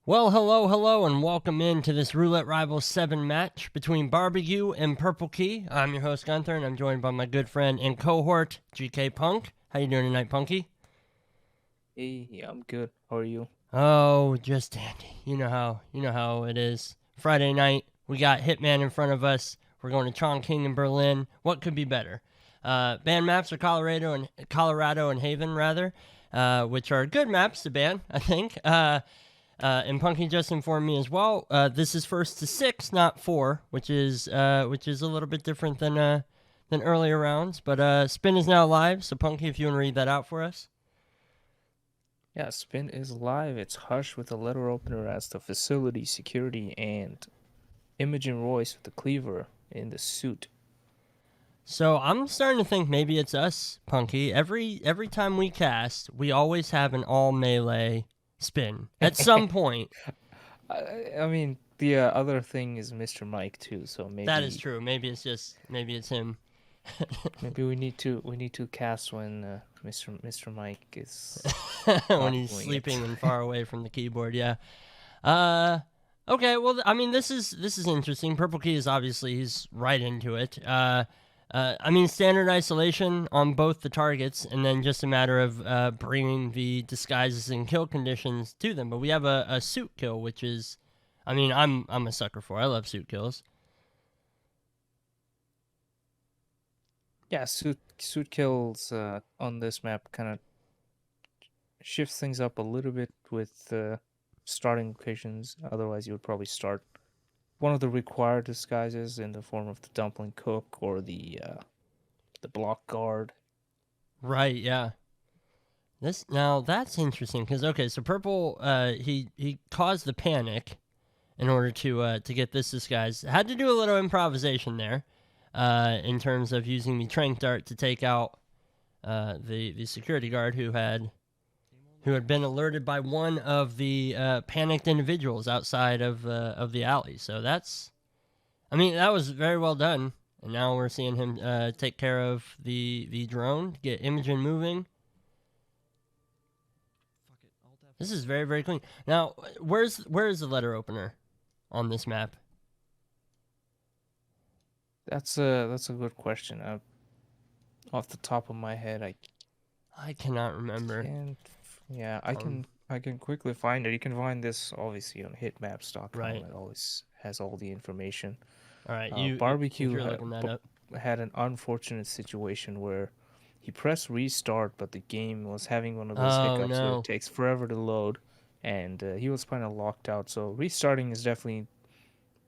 Well, hello, and welcome into this Roulette Rivals 7 match between Barbegue and PurpleKey. I'm your host, Gunther, and I'm joined by my good friend and cohort, GKPunk. How you doing tonight, Punky? Hey, I'm good. How are you? Oh, just dandy. You know how it is. Friday night, we got Hitman in front of us. We're going to Chongqing in Berlin. What could be better? Ban maps are Colorado and Haven, rather, which are good maps to ban, I think. And Punky just informed me as well. This is first to 6, not 4, which is a little bit different than earlier rounds. But Spin is now live, so Punky, if you want to read that out for us. Yeah, Spin is live. It's Hush with a letter opener as the facility security and Imogen Royce with the cleaver in the suit. So I'm starting to think maybe it's us, Punky. Every time we cast, we always have an all melee Spin at some point. I mean, the other thing is Mr. Mike too, so maybe That is true. Maybe it's him. maybe we need to cast when Mr. Mike is When not he's doing sleeping it. and far away from the keyboard. Yeah. Okay. Well, I mean, this is interesting. PurpleKey is obviously he's right into it. I mean, standard isolation on both the targets, and then just a matter of bringing the disguises and kill conditions to them. But we have a suit kill, which is, I mean, I'm a sucker for. I love suit kills. Yeah, suit kills on this map kind of shifts things up a little bit with starting locations. Otherwise, you would probably start one of the required disguises in the form of the dumpling cook or the block guard. Right. Yeah. That's interesting because okay, so Purple he caused the panic in order to get this disguise. Had to do a little improvisation there, in terms of using the trank dart to take out the security guard who had been alerted by one of the panicked individuals outside of the alley. So I mean, that was very well done. And now we're seeing him take care of the drone, get Imogen moving. This is very, very clean. Now, where's the letter opener on this map? That's a good question. Off the top of my head, I cannot remember. can't. Yeah, Um, I can quickly find it. You can find this obviously on hitmaps.com. right. It always has all the information. All right. If Barbecue you're looking that up. had an unfortunate situation where he pressed restart, but the game was having one of those Oh hiccups where it no. takes forever to load, and he was kind of locked out. So restarting is definitely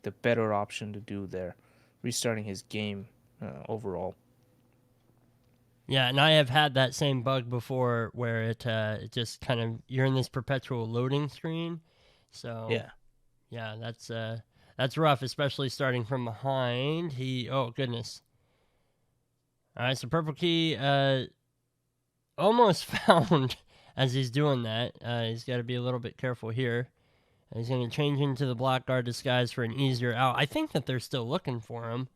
the better option to do there. Restarting his game overall. Yeah, and I have had that same bug before where it just kind of you're in this perpetual loading screen. So Yeah. yeah, that's rough, especially starting from behind. Oh goodness. All right, so PurpleKey almost found as he's doing that. He's got to be a little bit careful here. He's going to change into the Blackguard disguise for an easier out. I think that they're still looking for him.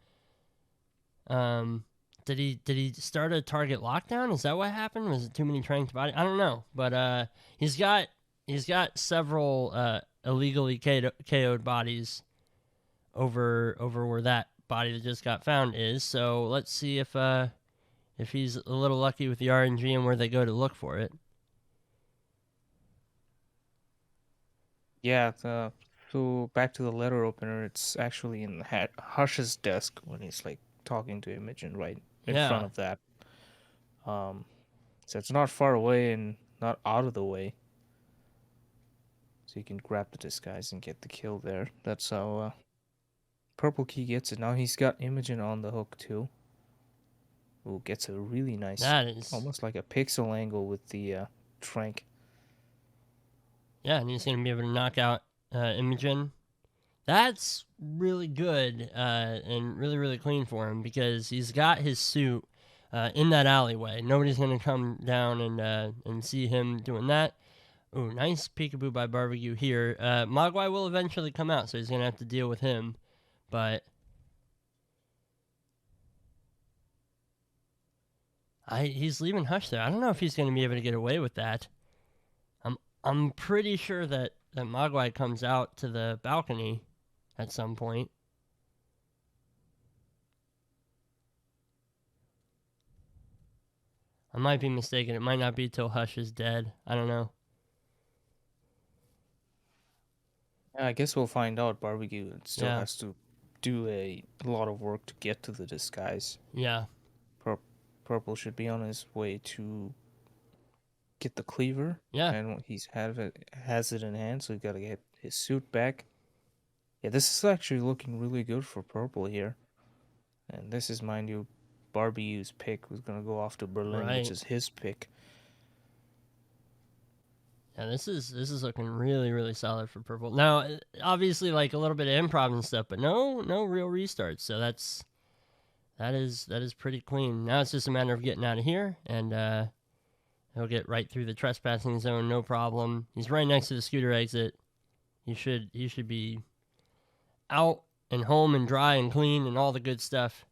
Did he start a target lockdown? Is that what happened? Was it too many tranked bodies? I don't know, but he's got several illegally KO'd bodies over where that body that just got found is. So let's see if he's a little lucky with the RNG and where they go to look for it. Yeah. So back to the letter opener. It's actually in Hush's desk when he's like talking to Imogen right in front Yeah. of that. Um, so it's not far away and not out of the way. So you can grab the disguise and get the kill there. That's how PurpleKey gets it. Now he's got Imogen on the hook too. Who gets a really nice, That is, almost like a pixel angle with the trank. yeah, and he's going to be able to knock out Imogen. That's really good and really, really clean for him because he's got his suit in that alleyway. Nobody's going to come down and see him doing that. Ooh, nice peekaboo by Barbegue here. Mogwai will eventually come out, so he's going to have to deal with him. But he's leaving Hush there. I don't know if he's going to be able to get away with that. I'm pretty sure that that Mogwai comes out to the balcony at some point. I might be mistaken. It might not be till Hush is dead. I don't know. Yeah, I guess we'll find out. Barbegue still Yeah. has to do a lot of work to get to the disguise. Yeah. Purple should be on his way to get the cleaver. Yeah. And has it in hand, so he gotta get his suit back. Yeah, this is actually looking really good for Purple here. And this is, mind you, Barbecue's pick was gonna go off to Berlin, Right. which is his pick. Yeah, this is looking really, really solid for Purple. Now, obviously, like a little bit of improv and stuff, but no real restarts. So that is pretty clean. Now it's just a matter of getting out of here, and he'll get right through the trespassing zone, no problem. He's right next to the scooter exit. He should be out and home and dry and clean and all the good stuff.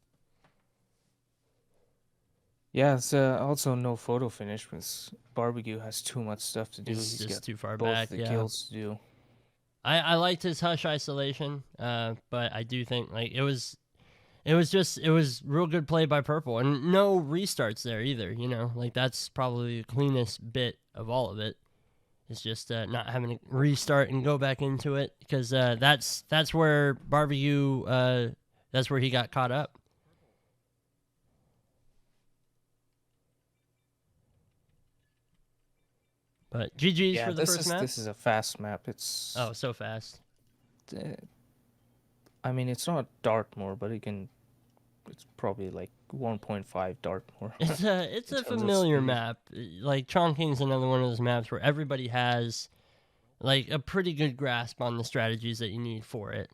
Yeah, it's also no photo finish because Barbecue has too much stuff to do. He's just got too far both back. the Yeah. kills to do. I liked his Hush isolation, but I do think like it was real good play by Purple, and no restarts there either. You know, like that's probably the cleanest bit of all of it. It's just not having to restart and go back into it, because that's where Barbecue that's where he got caught up. But GG's for the first map. This is a fast map. It's so fast. I mean, it's not Dartmoor, but it's probably like 1.5 Dartmoor. It's a familiar map. Like Chongqing's another one of those maps where everybody has like a pretty good grasp on the strategies that you need for it.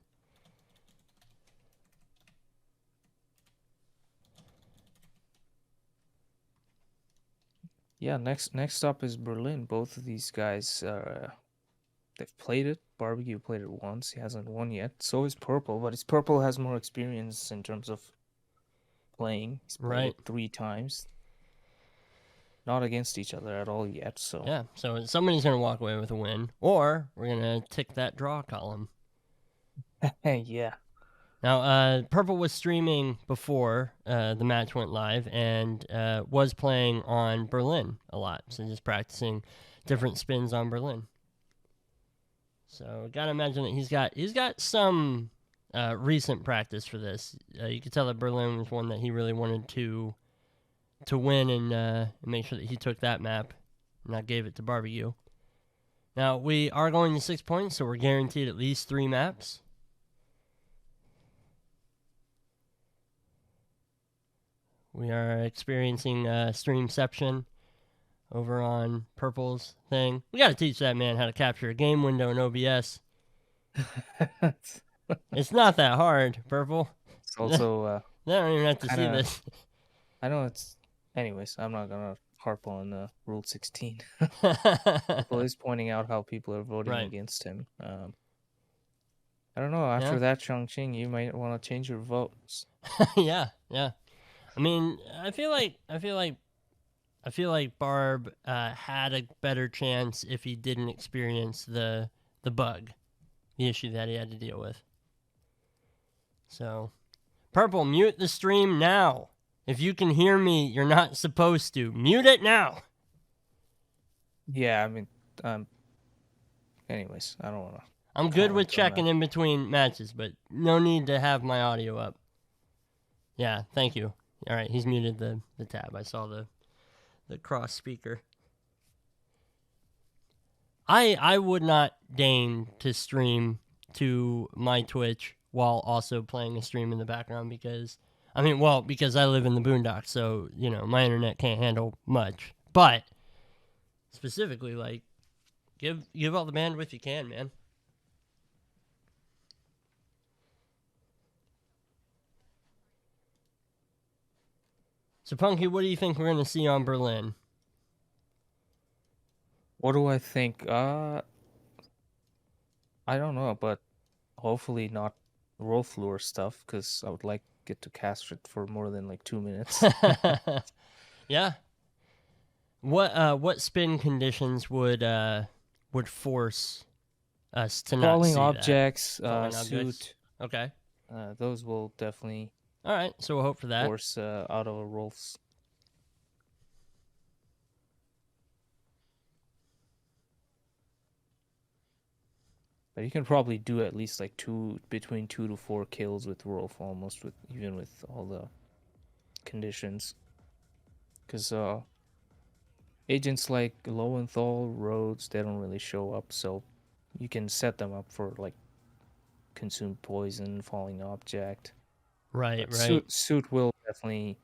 Yeah, next up is Berlin. Both of these guys they've played it. Barbecue played it once. He hasn't won yet. So is Purple, but Purple has more experience in terms of playing. He's played it 3 times. Not against each other at all yet, so yeah. So somebody's gonna walk away with a win, or we're gonna tick that draw column. yeah. Now, Purple was streaming before the match went live, and was playing on Berlin a lot, so just practicing different spins on Berlin. So gotta imagine that he's got some recent practice for this. You could tell that Berlin was one that he really wanted to win, and make sure that he took that map, and not gave it to Barbecue. Now we are going to 6 points, so we're guaranteed at least 3 maps. We are experiencing streamception over on Purple's thing. We got to teach that man how to capture a game window in OBS. It's not that hard, Purple. It's also they don't even have to see this. I know it's. Anyways, I'm not gonna harp on Rule 16. Purple is pointing out how people are voting against him. I don't know. After that, Chongqing, you might want to change your votes. Yeah. I mean, I feel like Barb had a better chance if he didn't experience the bug, the issue that he had to deal with. So, Purple, mute the stream now. If you can hear me, you're not supposed to. Mute it now. Yeah, I mean, anyways, I don't want to. I'm good with checking in between matches, but no need to have my audio up. Yeah, thank you. All right, he's muted the tab. I saw the cross speaker. I would not deign to stream to my Twitch while also playing a stream in the background, because I live in the boondocks, so my internet can't handle much. But specifically, like, give all the bandwidth you can, man. So, Punky, what do you think we're going to see on Berlin? What do I think? I don't know, but hopefully not roll floor stuff, because I would like it to cast it for more than like 2 minutes. Yeah. What spin conditions would force us to not Falling see that. objects, Falling objects. suit, Okay. those will definitely All right. So we'll hope for that. force out of a Rolf's. But you can probably do at least like between 2 to 4 kills with Rolf, almost even with all the conditions. Because agents like Lowenthal, Rhodes, they don't really show up, so you can set them up for like consumed poison, falling object. Right. But Right. suit will definitely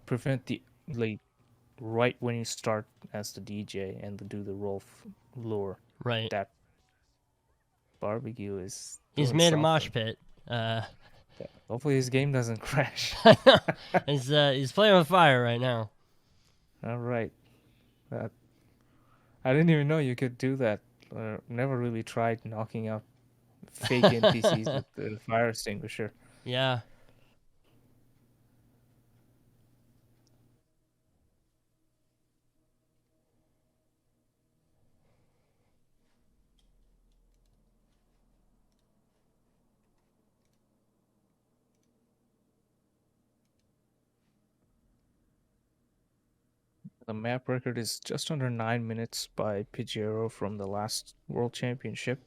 prevent the like right when you start as the DJ and do the Rolf lure. Right. That barbecue is. He's Doing made something. a mosh pit. Hopefully his game doesn't crash. He's playing with fire right now. All right. I didn't even know you could do that. Never really tried knocking out fake NPCs with the fire extinguisher. Yeah. The map record is just under 9 minutes by Pijero from the last World Championship.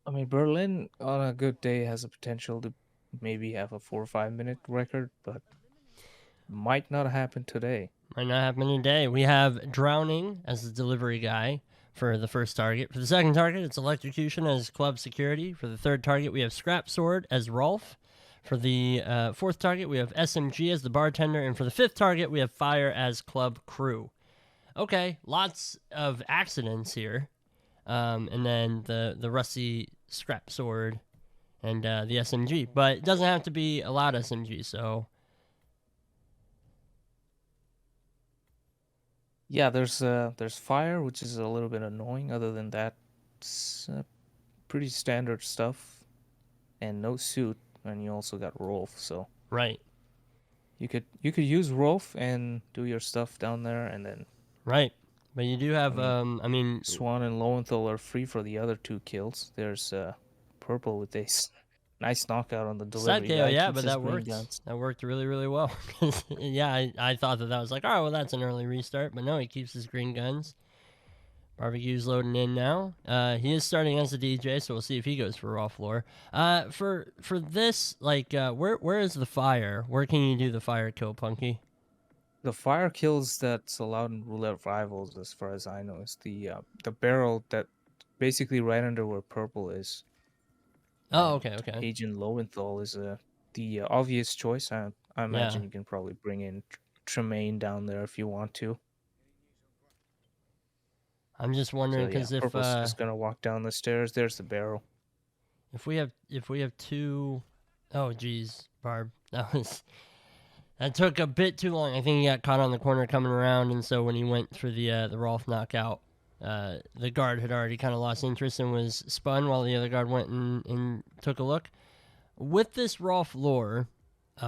I mean, Berlin on a good day has a potential to maybe have a 4 or 5 minute record, but might not happen today. Might not happen today. We have Drowning as the delivery guy for the first target. For the second target, it's Electrocution as club security. For the third target, we have Scrap Sword as Rolf. For the fourth target, we have SMG as the bartender. And for the fifth target, we have Fire as club crew. Okay, lots of accidents here. And then the rusty Scrap Sword and the SMG. But it doesn't have to be a lot of SMG, so... Yeah, there's fire, which is a little bit annoying. Other than that, it's pretty standard stuff, and no suit. And you also got Rolf, so Right. you could use Rolf and do your stuff down there, and then Right. But you do have, I mean... Swan and Lowenthal are free for the other 2 kills. There's Purple with a nice knockout on the delivery. Side KO, yeah, but that worked. Guns. That worked really, really well. Yeah, I thought that was like, all right, well, that's an early restart. But no, he keeps his green guns. Barbecue's loading in now. He is starting as a DJ, so we'll see if he goes for raw floor. For this, like, where is the fire? Where can you do the fire kill, Punky? The fire kills that's allowed in Roulette Rivals, as far as I know, is the barrel that basically right under where Purple is. Oh, okay. Agent Lowenthal is the obvious choice. I imagine you can probably bring in Tremaine down there if you want to. I'm just wondering because if Purple's just gonna walk down the stairs, there's the barrel. If we have 2, oh geez, Barb, that took a bit too long. I think he got caught on the corner coming around, and so when he went for the Rolf knockout, the guard had already kind of lost interest and was spun while the other guard went and took a look. With this Rolf lore,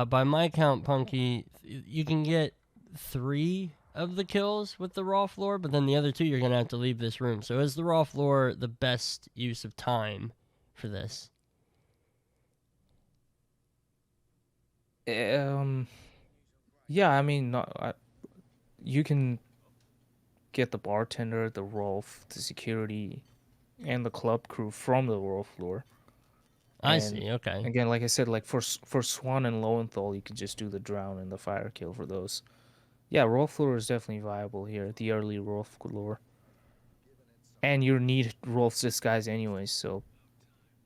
by my count, Punky, you can get 3 of the kills with the Rolf lore, but then the other 2 you're going to have to leave this room. So is the Rolf lore the best use of time for this? Yeah, I mean, you can get the bartender, the Rolf, the security, and the club crew from the Rolf lore. I see. Okay. Again, like I said, like for Swan and Lowenthal, you could just do the drown and the fire kill for those. Yeah, Rolf lore is definitely viable here. The early Rolf lore, and you need Rolf's disguise anyways. So,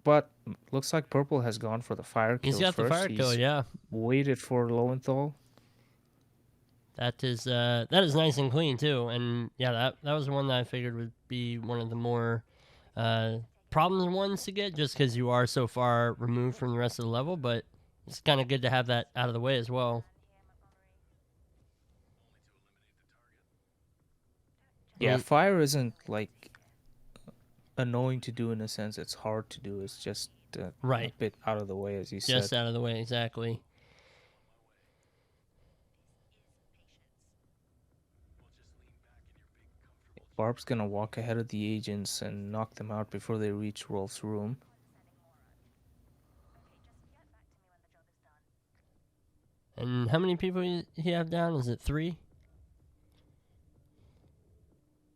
but looks like Purple has gone for the fire kill. He's got first. The fire kill. Yeah. Waited for Lowenthal. That is nice and clean too, and yeah, that was the one that I figured would be one of the more problem ones to get, just because you are so far removed from the rest of the level. But it's kind of good to have that out of the way as well. Yeah, fire isn't like annoying to do in a sense. It's hard to do. It's just a bit out of the way, as you said. Just out of the way, exactly. Barb's gonna walk ahead of the agents and knock them out before they reach Rolf's room. And how many people he have down? Is it 3?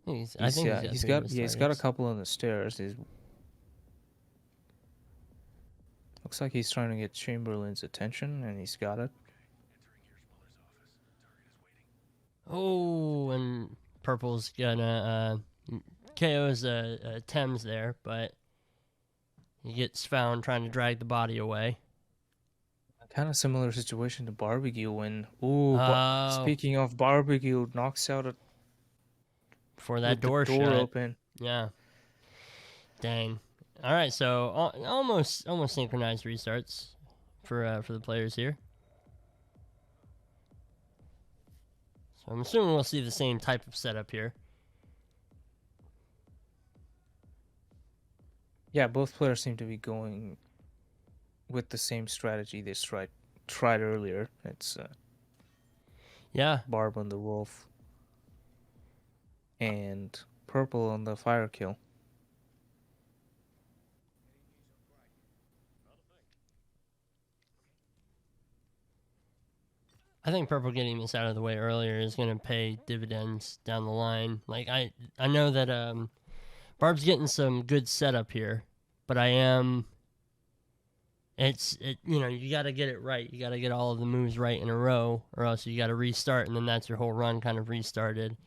I think he's got 3 of his he's got a targets. couple on the stairs. Looks like he's trying to get Chamberlain's attention, and he's got it. Oh, and Purple's gonna KO's Thames there, but he gets found trying to drag the body away. Kind of similar situation to Barbegue when... speaking of Barbegue, knocks out before that door shut. Open. Yeah. Dang. All right, so almost synchronized restarts for the players here. So I'm assuming we'll see the same type of setup here. Yeah, both players seem to be going with the same strategy they tried earlier. It's Barb on the Wolf and Purple on the fire kill. I think Purple getting this out of the way earlier is going to pay dividends down the line. Like I know that Barb's getting some good setup here, but you got to get it right. You got to get all of the moves right in a row, or else you got to restart, and then that's your whole run kind of restarted.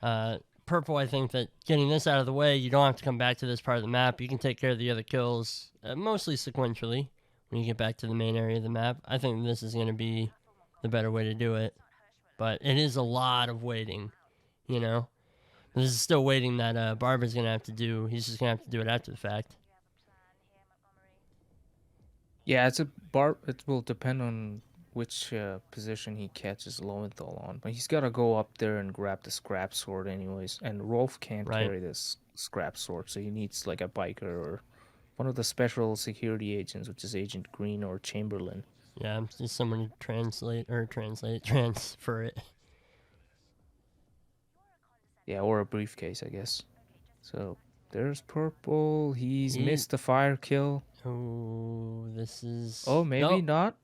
Purple, I think that getting this out of the way, you don't have to come back to this part of the map. You can take care of the other kills, mostly sequentially, when you get back to the main area of the map. I think this is going to be the better way to do it. But it is a lot of waiting, you know? This is still waiting that Barber's going to have to do. He's just going to have to do it after the fact. Yeah, it will depend on which position he catches Lowenthal on. But he's got to go up there and grab the scrap sword anyways. And Rolf can't carry this scrap sword, so he needs like a biker or one of the special security agents, which is Agent Green or Chamberlain. Yeah, just someone to transfer it. Yeah, or a briefcase, I guess. So there's Purple. He's missed the fire kill. Oh, this is... Oh, maybe not.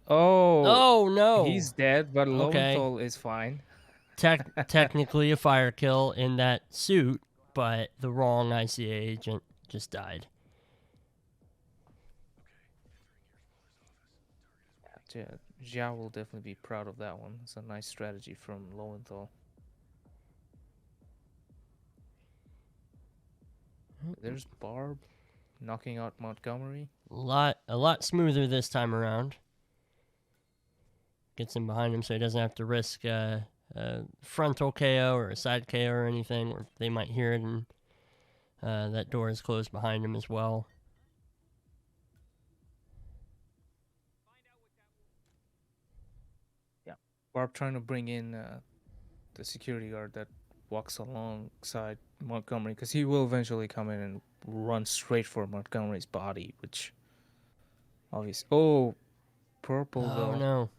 Oh no. He's dead, but Lowenthal is fine. Technically a fire kill in that suit, but the wrong ICA agent just died. Yeah, Zhao will definitely be proud of that one. It's a nice strategy from Lowenthal. There's Barb knocking out Montgomery. A lot smoother this time around. Gets him behind him so he doesn't have to risk a frontal KO or a side KO or anything, or they might hear it and that door is closed behind him as well. Yeah, Barb trying to bring in the security guard that walks alongside Montgomery, because he will eventually come in and run straight for Montgomery's body, which obviously... Oh, Purple though. Oh no.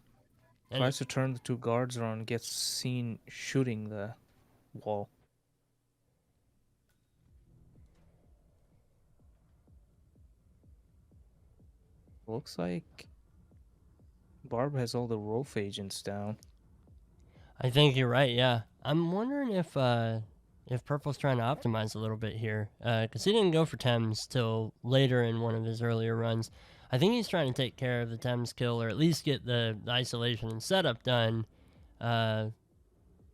Tries to turn the two guards around and gets seen shooting the wall. Looks like Barb has all the Rolf agents down. I think you're right, yeah. I'm wondering if Purple's trying to optimize a little bit here, because he didn't go for Thames till later in one of his earlier runs. I think he's trying to take care of the Thames kill, or at least get the isolation and setup done,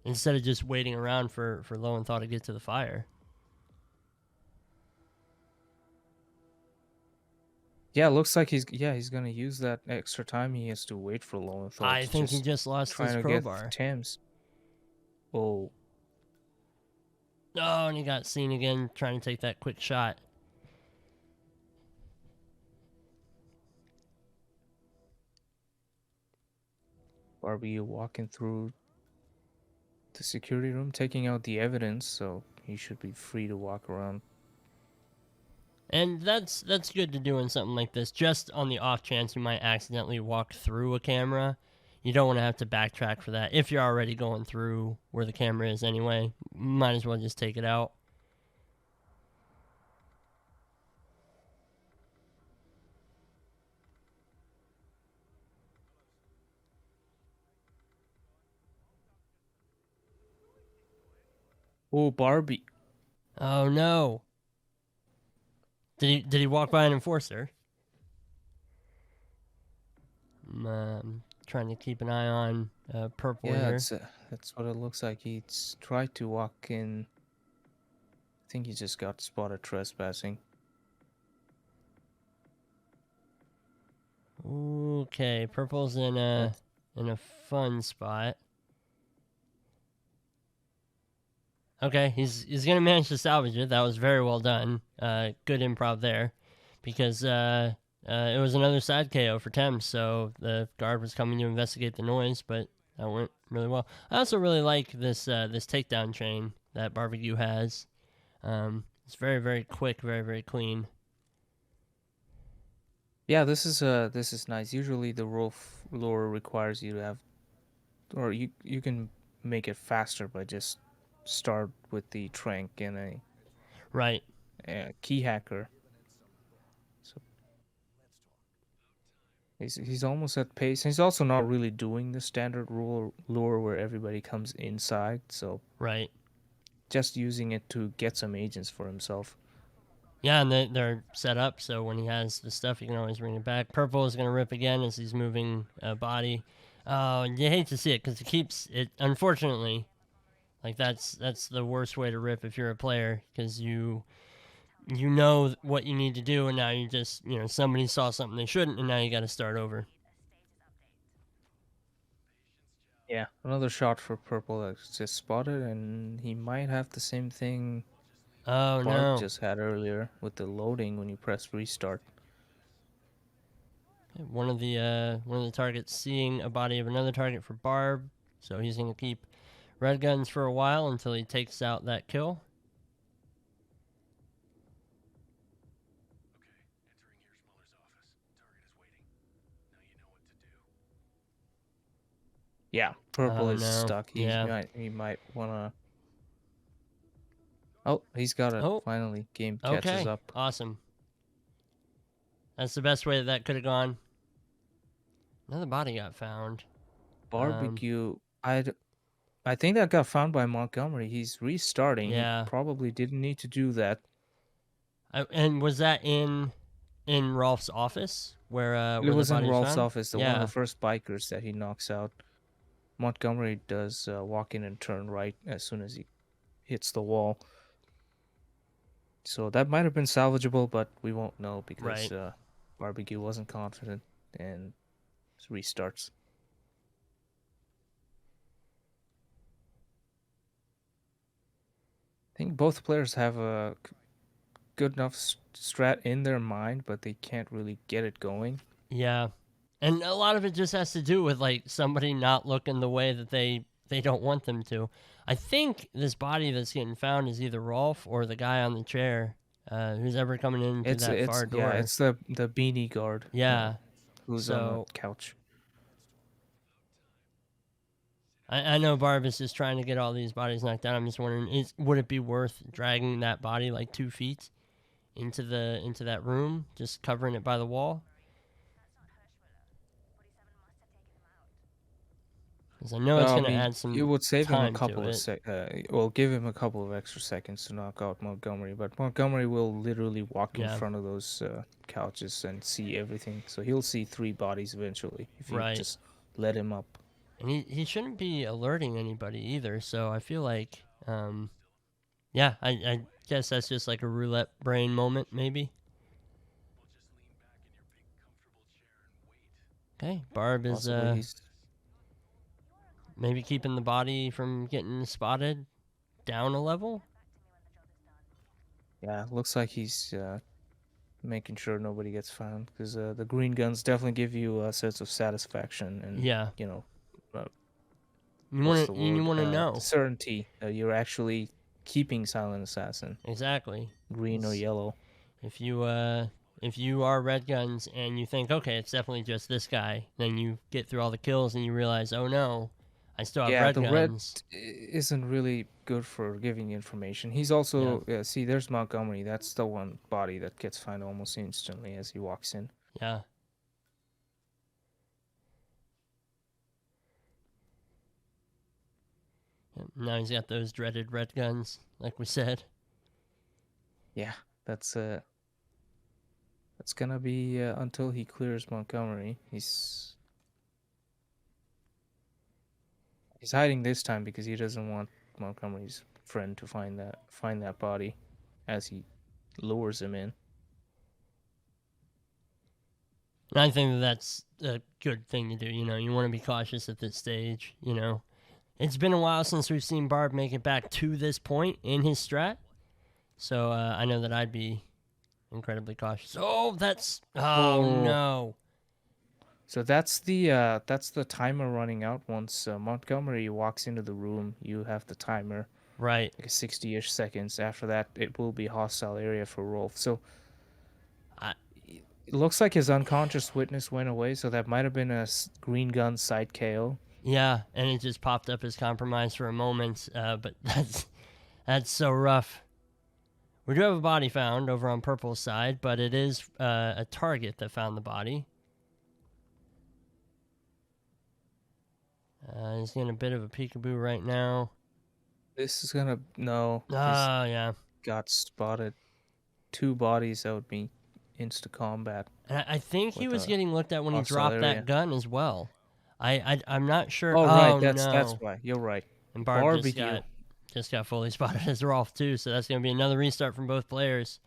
instead of just waiting around for Lowenthal to get to the fire. Yeah, looks like he's gonna use that extra time he has to wait for Lowenthal. I think he just lost his crowbar. Get Thames. Oh. Oh, and he got seen again trying to take that quick shot. Barbie walking through the security room, taking out the evidence, so he should be free to walk around. And that's good to do in something like this, just on the off chance you might accidentally walk through a camera. you don't want to have to backtrack for that. If you're already going through where the camera is anyway, might as well just take it out. Oh, Barbie. Oh no! Did he walk by an enforcer? I'm trying to keep an eye on Purple Yeah, here. that's what it looks like. He's tried to walk in. I think he just got spotted trespassing. Okay, Purple's in a fun spot. Okay, he's gonna manage to salvage it. That was very well done. Good improv there, because it was another side KO for Thames. So the guard was coming to investigate the noise, but that went really well. I also really like this this takedown chain that Barbegue has. It's very, very quick, very, very clean. Yeah, this is nice. Usually the wolf lure requires you to have, or you can make it faster by just start with the trank and Right. a key hacker. So he's almost at pace. He's also not really doing the standard lure where everybody comes inside. So Right. just using it to get some agents for himself. Yeah, and they're set up so when he has the stuff, he can always bring it back. Purple is going to rip again as he's moving body. Oh, you hate to see it because it keeps it. Unfortunately, like that's the worst way to rip if you're a player, because you know what you need to do, and now you just somebody saw something they shouldn't, and now you got to start over. Yeah, another shot for Purple that's just spotted, and he might have the same thing Oh Barb no! just had earlier with the loading when you press restart. One of the targets seeing a body of another target for Barb, so he's going to keep red guns for a while until he takes out that kill. Yeah, Purple Oh is no! stuck. Yeah. He might wanna. Oh, he's got it. Oh. Finally, game catches Okay. up. Awesome. That's the best way that could have gone. Another body got found. Barbecue. I think that got found by Montgomery. He's restarting. He Yeah. probably didn't need to do that. And was that in Rolf's office where It the was in body was Rolf's found? office, the one of the Yeah. first bikers that he knocks out. Montgomery does walk in and turn right as soon as he hits the wall. So that might have been salvageable, but we won't know because Right. Barbecue wasn't confident and restarts. I think both players have a good enough strat in their mind, but they can't really get it going. Yeah. And a lot of it just has to do with like somebody not looking the way that they don't want them to. I think this body that's getting found is either Rolf or the guy on the chair, who's ever coming in through that far door. It's the beanie guard. Yeah. Who's on the couch. I know Barb is just trying to get all these bodies knocked down. I'm just wondering, would it be worth dragging that body like 2 feet into that room, just covering it by the wall? Because I know it's going to add some. It would save him a time couple to of well, give him a couple of extra seconds to knock out Montgomery. But Montgomery will literally walk in front of those couches and see everything. So he'll see 3 bodies eventually if you just let him up. And he shouldn't be alerting anybody either. So I feel like, yeah, I guess that's just like a roulette brain moment, maybe. Okay, Barb is maybe keeping the body from getting spotted down a level. Yeah, looks like he's making sure nobody gets found because the green guns definitely give you a sense of satisfaction and you know. You want to know certainty you're actually keeping Silent Assassin. Exactly. Green or yellow. If you if you are red guns and you think, okay, it's definitely just this guy, then you get through all the kills and you realize, oh no, I still have Yeah, red the red guns. isn't really good for giving information. He's Yeah, also see, there's Montgomery. That's the one body that gets found almost instantly as he walks in. yeah. Now he's got those dreaded red guns, like we said. Yeah, that's gonna be until he clears Montgomery. He's hiding this time because he doesn't want Montgomery's friend to find that body as he lures him in. And I think that that's a good thing to do. You know, you want to be cautious at this stage. You know, it's been a while since we've seen Barb make it back to this point in his strat. So I know that I'd be incredibly cautious. Oh, no. So that's the timer running out. Once Montgomery walks into the room, you have the timer. Right. Like 60-ish seconds. After that, it will be hostile area for Rolf. So it looks like his unconscious witness went away, so that might have been a green gun side KO. Yeah, and it just popped up as compromised for a moment, but that's so rough. We do have a body found over on Purple's side, but it is a target that found the body. He's getting a bit of a peekaboo right now. This is gonna Yeah. Got spotted. 2 bodies, that would be insta combat. And I think he was getting looked at when he dropped that gun as well. I'm not sure. Oh, right, no. That's why. You're right. And Barb Barbecue. just got fully spotted as Rolf too, so that's going to be another restart from both players.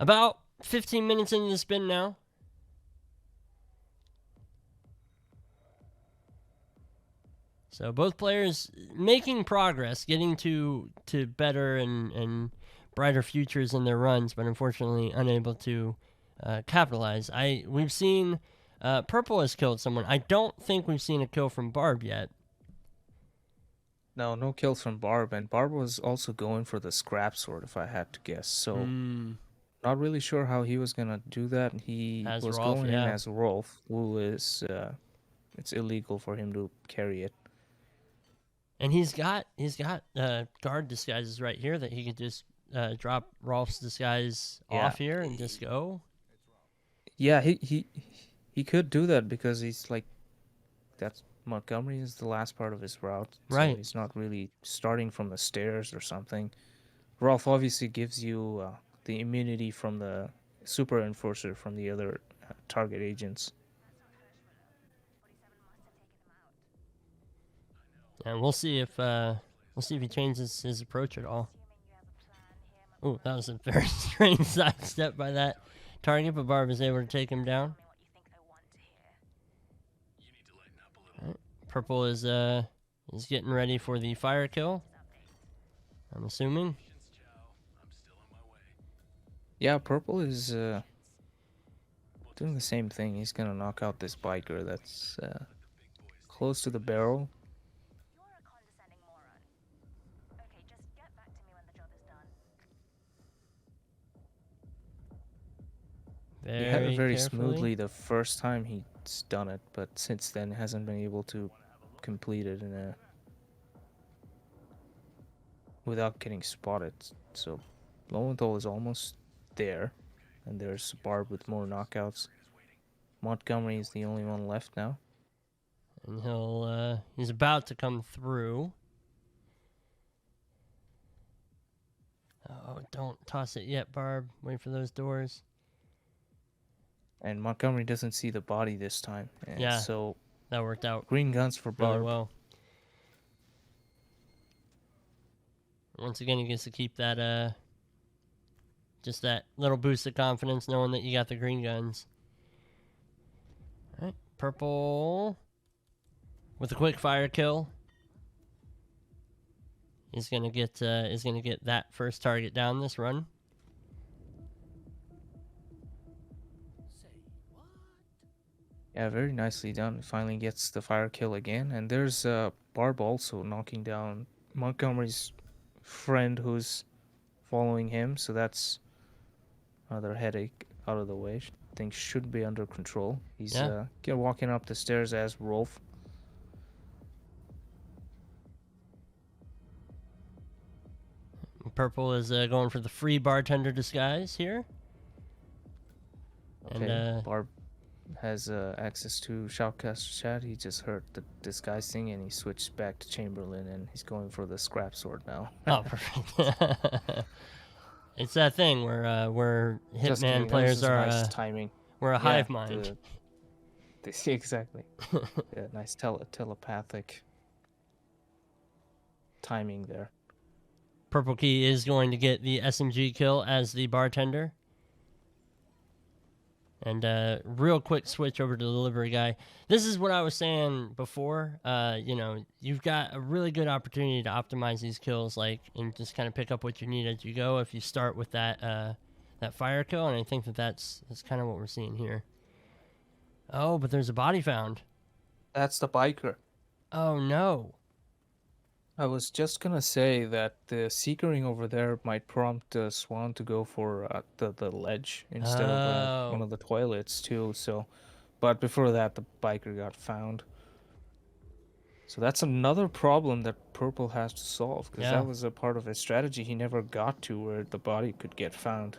About 15 minutes into the spin now. So both players making progress, getting to better and brighter futures in their runs, but unfortunately unable to capitalize. We've seen Purple has killed someone. I don't think we've seen a kill from Barb yet. No kills from Barb, and Barb was also going for the scrap sword, if I had to guess. So not really sure how he was gonna do that. He was Rolf, going in as Rolf, who is it's illegal for him to carry it. And he's got guard disguises right here that he could just drop Rolf's disguise off here and just go. Yeah, he could do that because he's like, that's Montgomery is the last part of his route. Right. So he's not really starting from the stairs or something. Rolf obviously gives you the immunity from the super enforcer from the other target agents. And we'll see if he changes his approach at all. Oh, that was a very strange sidestep by that target, but Barb is able to take him down. Right. Purple is getting ready for the fire kill, I'm assuming. Yeah, Purple is doing the same thing. He's gonna knock out this biker that's close to the barrel. He had it very smoothly the first time he's done it, but since then hasn't been able to complete it without getting spotted. So Lowenthal is almost there, and there's Barb with more knockouts. Montgomery is the only one left now, and he's about to come through. Oh, don't toss it yet, Barb. Wait for those doors. And Montgomery doesn't see the body this time. And so that worked out. Green guns for Barb. Really well. Once again, he gets to keep that just that little boost of confidence knowing that you got the green guns. All right, Purple with a quick fire kill. He's gonna get that first target down this run. Yeah, very nicely done. Finally gets the fire kill again. And there's Barb also knocking down Montgomery's friend who's following him. So that's another headache out of the way. Things should be under control. He's Yeah. walking up the stairs as Rolf. Purple is going for the free bartender disguise here. Okay, And Barb has access to Shoutcaster chat. He just heard the disguise thing and he switched back to Chamberlain and he's going for the scrap sword now. oh, perfect. It's that thing where Just Hitman kidding, players that was are just nice timing. we're a Yeah, hive mind. Exactly. Yeah, nice telepathic timing there. PurpleKey is going to get the SMG kill as the bartender. And real quick switch over to the delivery guy. This is what I was saying before. You know, you've got a really good opportunity to optimize these kills, like, and just kind of pick up what you need as you go. If you start with that that fire kill, and I think that's kind of what we're seeing here. Oh, but there's a body found. That's the biker. Oh no. I was just gonna say that the seekering over there might prompt Swan to go for the ledge instead of one of the toilets too. So, but before that, the biker got found. So that's another problem that Purple has to solve, because that was a part of his strategy he never got to, where the body could get found.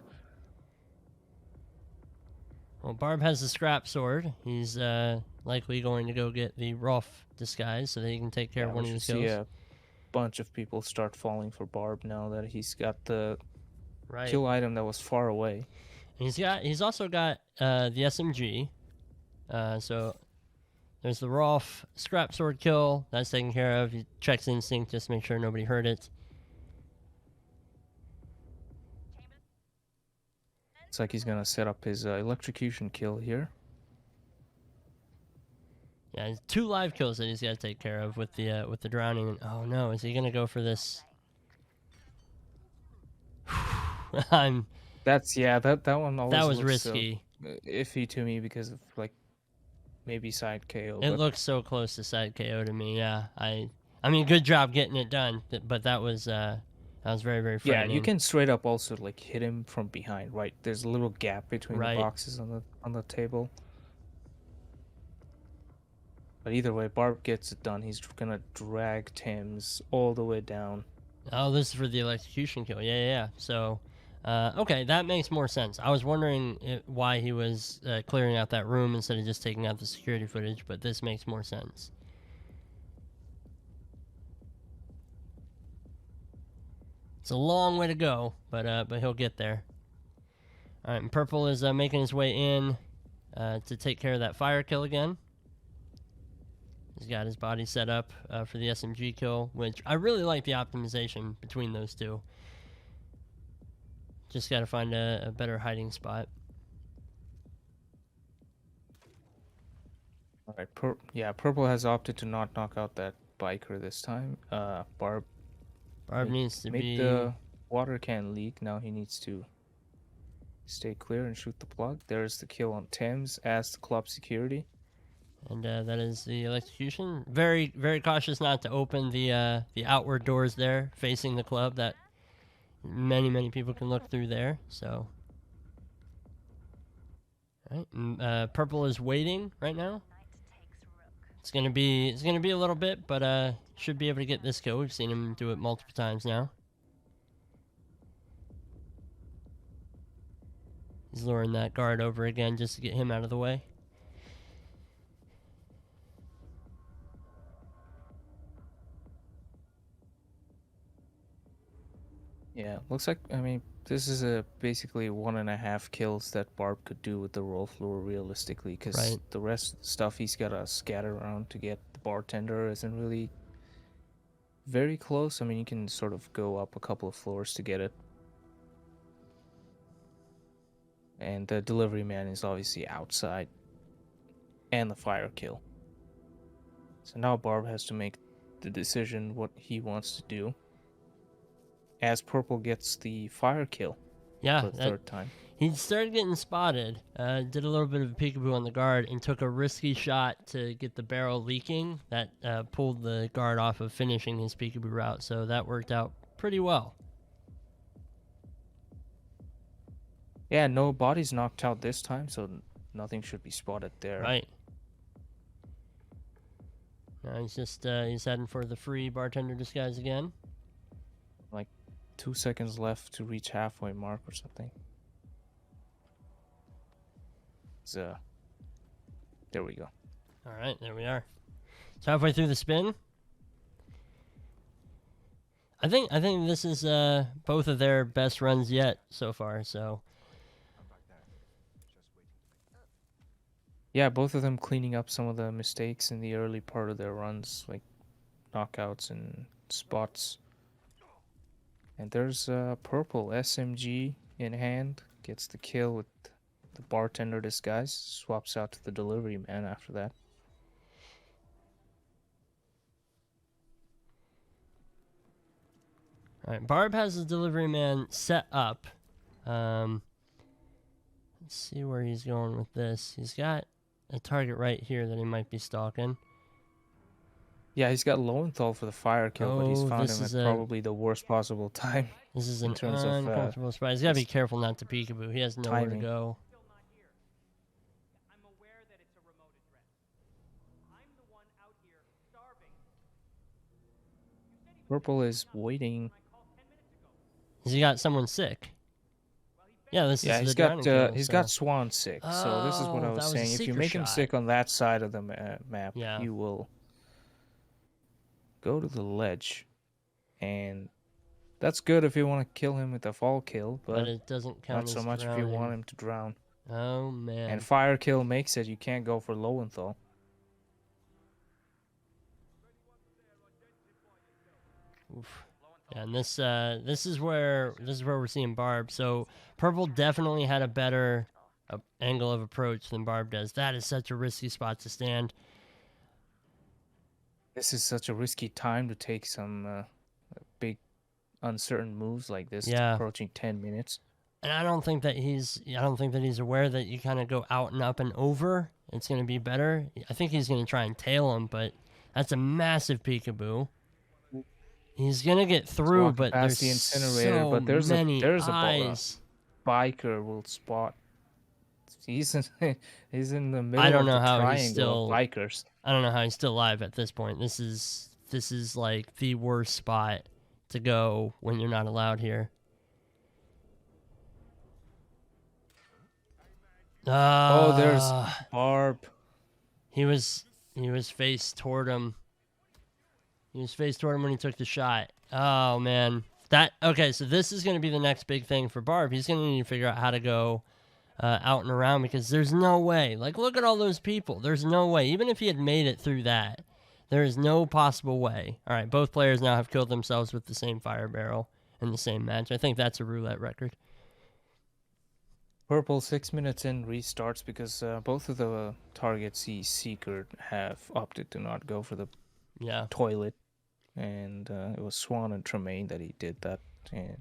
Well, Barb has the scrap sword. He's likely going to go get the Rolf disguise so that he can take care of one of these kills. A bunch of people start falling for Barb now that he's got the kill item that was far away. And he's also got the SMG. So there's the Rolf scrap sword kill that's taken care of. He checks instinct just to make sure nobody heard it. Looks like he's gonna set up his electrocution kill here. Yeah, 2 live kills that he's got to take care of with the drowning. And oh no, is he gonna go for this? That one always that was looks risky. Iffy to me because of like maybe side KO. It looks so close to side KO to me. Yeah, I mean, good job getting it done, but that was very, very frightening. Yeah, you can straight up also like hit him from behind. Right, there's a little gap between the boxes on the table. But either way, Barb gets it done. He's gonna drag Tim's all the way down. Oh, this is for the electrocution kill. Yeah. So, okay, that makes more sense. I was wondering why he was clearing out that room instead of just taking out the security footage, but this makes more sense. It's a long way to go, but he'll get there. All right, and Purple is making his way in to take care of that fire kill again. He's got his body set up for the SMG kill, which I really like the optimization between those two. Just got to find a better hiding spot. All right, Purple has opted to not knock out that biker this time. Barb needs to made the water can leak. Now he needs to stay clear and shoot the plug. There's the kill on Thames as the club security. And that is the electrocution. Very, very cautious not to open the outward doors there facing the club that many people can look through there. So, all right, Purple is waiting right now. It's gonna be a little bit, but should be able to get this kill. We've seen him do it multiple times now. He's luring that guard over again just to get him out of the way. Yeah, looks like, I mean, this is basically 1.5 kills that Barb could do with the Rolf lure realistically, because the rest of the stuff he's got to scatter around to get the bartender isn't really very close. I mean, you can sort of go up a couple of floors to get it. And the delivery man is obviously outside. And the fire kill. So now Barb has to make the decision what he wants to do. As Purple gets the fire kill for the third time. He started getting spotted, did a little bit of a peekaboo on the guard, and took a risky shot to get the barrel leaking. That pulled the guard off of finishing his peekaboo route, so that worked out pretty well. Yeah, no bodies knocked out this time, so nothing should be spotted there. Right. Now he's just he's heading for the free bartender disguise again. Like 2 seconds left to reach halfway mark or something. So, there we go. All right, there we are. So halfway through the spin. I think this is both of their best runs yet so far. So Yeah, both of them cleaning up some of the mistakes in the early part of their runs, like knockouts and spots. And there's Purple SMG in hand, gets the kill with the bartender disguise, swaps out to the delivery man after that. all right, Barb has the delivery man set up. Let's see where he's going with this. He's got a target right here that he might be stalking. Yeah, he's got Lowenthal for the fire kill, but he's Oh, found this him at is a- probably the worst possible time. This is an terms of, uncomfortable spot. He's got to be this careful not to peekaboo. He has nowhere to timing. go. I'm aware that it's a remote address. I'm the one out here starving. Purple is waiting. Has he got someone sick? Yeah, this Yeah, is he's the drowning got kill, he's so- got Swan sick. So this is what I Oh, that was was a saying. If you seeker make him shot. sick on that side of the map, Yeah. you will go to the ledge, and that's good if you want to kill him with a fall kill, but but it doesn't count not so as much if you want drowning. him to drown. Oh man. And fire kill makes it you can't go for Lowenthal. Oof. Yeah, and this is where we're seeing Barb. So Purple definitely had a better angle of approach than Barb does. That is such a risky spot to stand. This is such a risky time to take some big uncertain moves like this. Yeah. Approaching 10 minutes. And I don't think that he's aware that you kind of go out and up and over. It's going to be better. I think he's going to try and tail him, but that's a massive peekaboo. He's going to get through, Walk but past there's the incinerator, so but there's many a eyes. biker will spot. He's in the middle I don't of know the how triangle he's still of bikers. I don't know how he's still alive at this point. This is like the worst spot to go when you're not allowed here. Oh, there's Barb. He was faced toward him. He was faced toward him when he took the shot. Oh man. Okay, so this is going to be the next big thing for Barb. He's going to need to figure out how to go out and around, because there's no way. Like, look at all those people. There's no way. Even if he had made it through that, there is no possible way. All right, both players now have killed themselves with the same fire barrel in the same match. I think that's a roulette record. Purple 6 minutes in restarts because both of the targets he seekered have opted to not go for the toilet, and it was Swan and Tremaine that he did that. And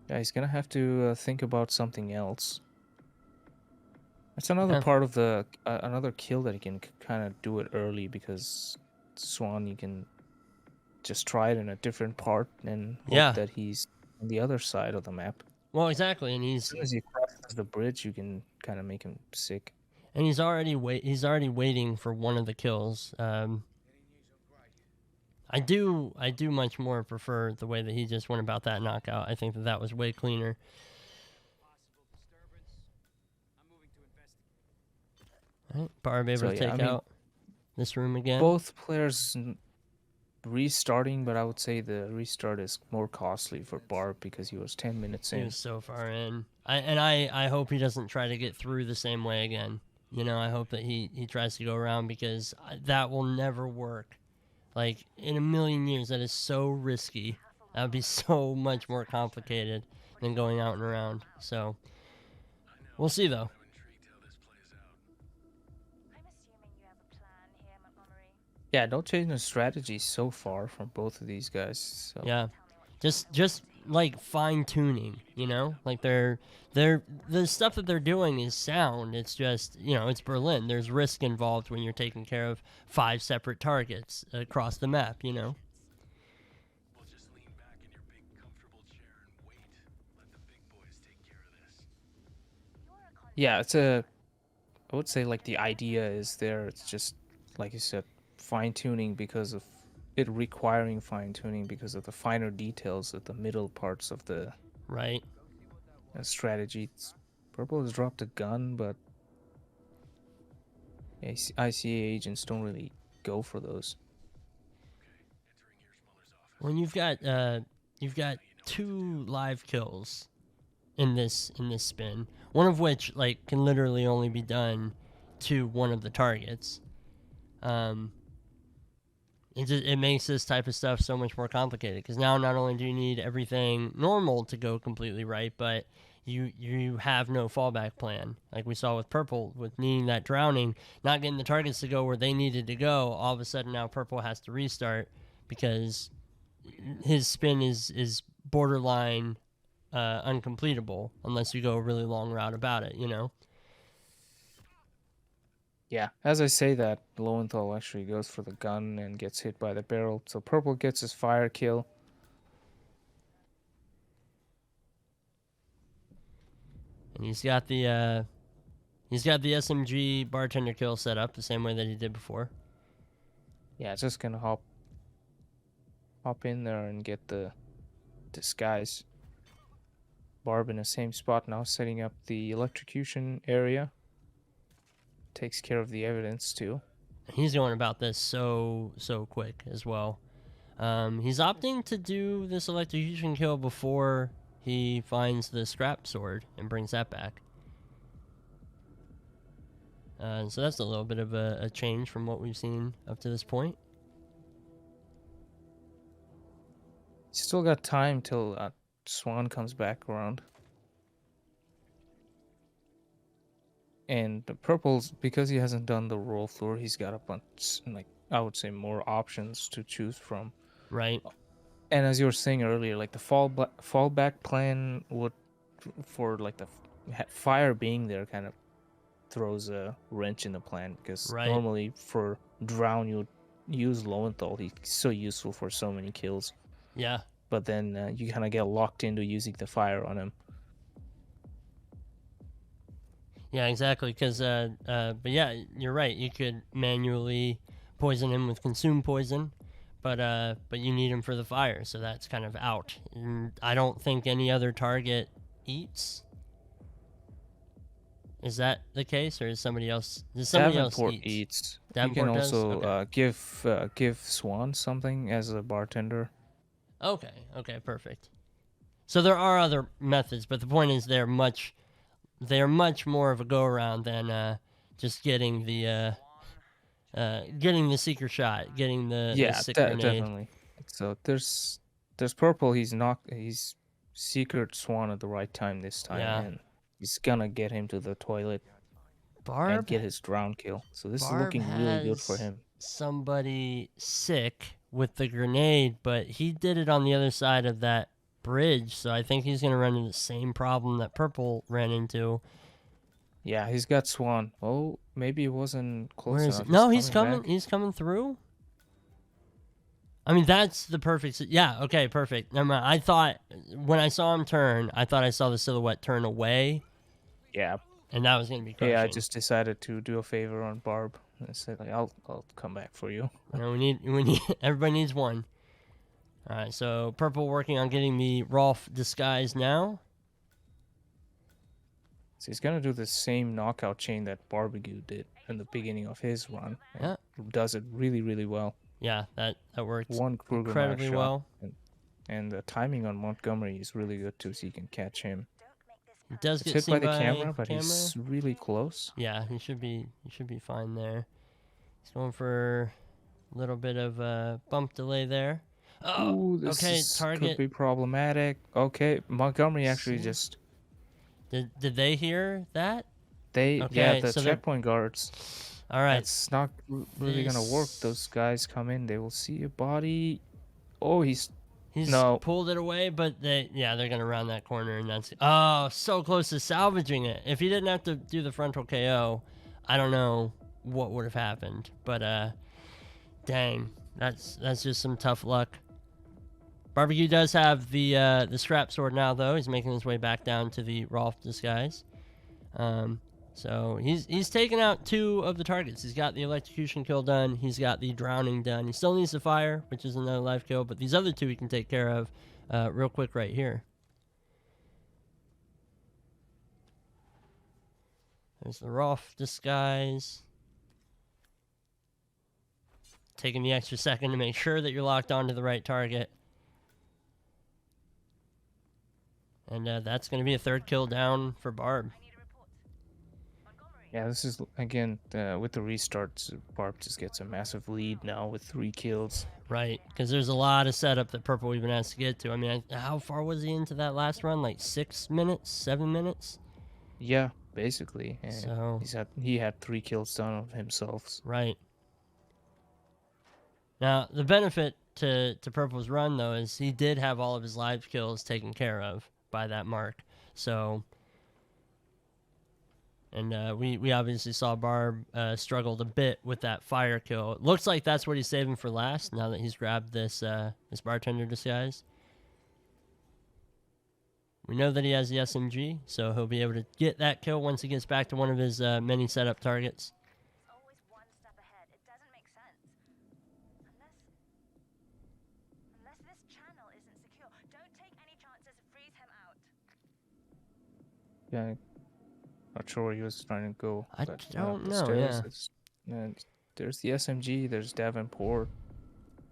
yeah, he's gonna have to think about something else. That's another part of the another kill that he can kind of do it early, because Swan, you can just try it in a different part and hope that he's on the other side of the map. Well, exactly, and as soon as he crosses the bridge, you can kind of make him sick. And he's already waiting for one of the kills. I do much more prefer the way that he just went about that knockout. I think that was way cleaner. All right, Barb able to take out this room again. Both players restarting, but I would say the restart is more costly for Barb because he was 10 minutes in. He was so far in. I hope he doesn't try to get through the same way again. You know, I hope that he tries to go around, because that will never work. Like, in a million years, that is so risky. That would be so much more complicated than going out and around. So, we'll see, though. Yeah, no change in strategy so far from both of these guys. So. Yeah, just like fine tuning, you know, like the stuff that they're doing is sound. It's just, you know, it's Berlin. There's risk involved when you're taking care of 5 separate targets across the map, you know. Yeah, I would say like the idea is there. It's just like you said, fine tuning because of it requiring fine tuning because of the finer details of the middle parts of the Right. strategy. Purple has dropped a gun, but ICA agents don't really go for those. When you've got 2 live kills in this spin, one of which like can literally only be done to one of the targets. It makes this type of stuff so much more complicated because now not only do you need everything normal to go completely right, but you have no fallback plan. Like we saw with Purple, with needing that drowning, not getting the targets to go where they needed to go. All of a sudden now Purple has to restart because his spin is borderline uncompletable unless you go a really long route about it, you know? Yeah, as I say that, Lowenthal actually goes for the gun and gets hit by the barrel. So Purple gets his fire kill. And he's got the SMG bartender kill set up the same way that he did before. Yeah, just gonna hop in there and get the disguise. Barb in the same spot now, setting up the electrocution area. Takes care of the evidence too. He's going about this so quick as well. He's opting to do this electrocution kill before he finds the scrap sword and brings that back. So that's a little bit of a change from what we've seen up to this point. Still got time till Swan comes back around. And the Purple's, because he hasn't done the roll floor, he's got a bunch, like, I would say more options to choose from. Right. And as you were saying earlier, like the fallback plan would, for like the fire being there, kind of throws a wrench in the plan because Right. normally for drown you would use Lowenthal. He's so useful for so many kills. Yeah. But then you kind of get locked into using the fire on him. Yeah, exactly. Because, but yeah, you're right. You could manually poison him with consume poison, but you need him for the fire, so that's kind of out. And I don't think any other target eats. Is that the case, or is somebody else? Does somebody Davenport else eats. Davenport you can does? also Okay. give Swan something as a bartender. Okay, perfect. So there are other methods, but the point is they're much more of a go around than just getting the seeker shot, getting the sick grenade. Definitely. So there's Purple. He's secret Swan at the right time this time, and he's gonna get him to the toilet and get his drown kill. So this is looking really good for him. Somebody sick with the grenade, but he did it on the other side of that bridge, so I think he's gonna run into the same problem that Purple ran into. Yeah, he's got Swan. Oh, maybe it wasn't close Where is enough. it? No, he's coming coming. back. He's coming through. I mean, that's the perfect. Yeah. Okay. Perfect. Never mind. I thought when I saw him turn, I thought I saw the silhouette turn away. Yeah. And that was gonna be crushing. Yeah, I just decided to do a favor on Barb. I said, like, I'll come back for you. You know, we need everybody needs one. All right. So Purple working on getting the Rolf disguise now. So he's gonna do the same knockout chain that Barbegue did in the beginning of his run. Yeah. Does it really, really well. Yeah, that worked One Kruger incredibly shot, well. And the timing on Montgomery is really good too, so you can catch him. He does It's get hit seen by the camera, but he's really close. Yeah, he should be fine there. He's going for a little bit of bump delay there. Oh, Ooh, this okay, target could be problematic. Okay, Montgomery actually just Did they hear that? yeah, the checkpoint guards. All right. It's not really gonna work. Those guys come in, they will see a body. Oh, he's pulled it away, but they're gonna round that corner, and that's so close to salvaging it. If he didn't have to do the frontal KO, I don't know what would have happened. But dang, that's just some tough luck. Barbegue does have the scrap sword now, though. He's making his way back down to the Rolf disguise. So he's taken out 2 of the targets. He's got the electrocution kill done. He's got the drowning done. He still needs the fire, which is another life kill. But these other 2 he can take care of real quick right here. There's the Rolf disguise. Taking the extra second to make sure that you're locked onto the right target. And that's going to be a 3rd kill down for Barb. Yeah, this is, again, with the restarts, Barb just gets a massive lead now with 3 kills. Right, because there's a lot of setup that Purple even has to get to. I mean, how far was he into that last run? Like 6 minutes, 7 minutes? Yeah, basically. And So he had 3 kills done of himself. right. Now the benefit to Purple's run though is he did have all of his live kills taken care of by that mark. So, and we obviously saw Barb struggled a bit with that fire kill. It looks like that's what he's saving for last. Now that he's grabbed this this bartender disguise. We know that he has the SMG, so he'll be able to get that kill once he gets back to one of his many setup targets. Always one step ahead. It doesn't make sense. Unless this channel isn't secure. Don't take any chances. Freeze him out. Yeah, not sure where he was trying to go. I but, don't the know, stairs, there's the SMG, there's Davenport.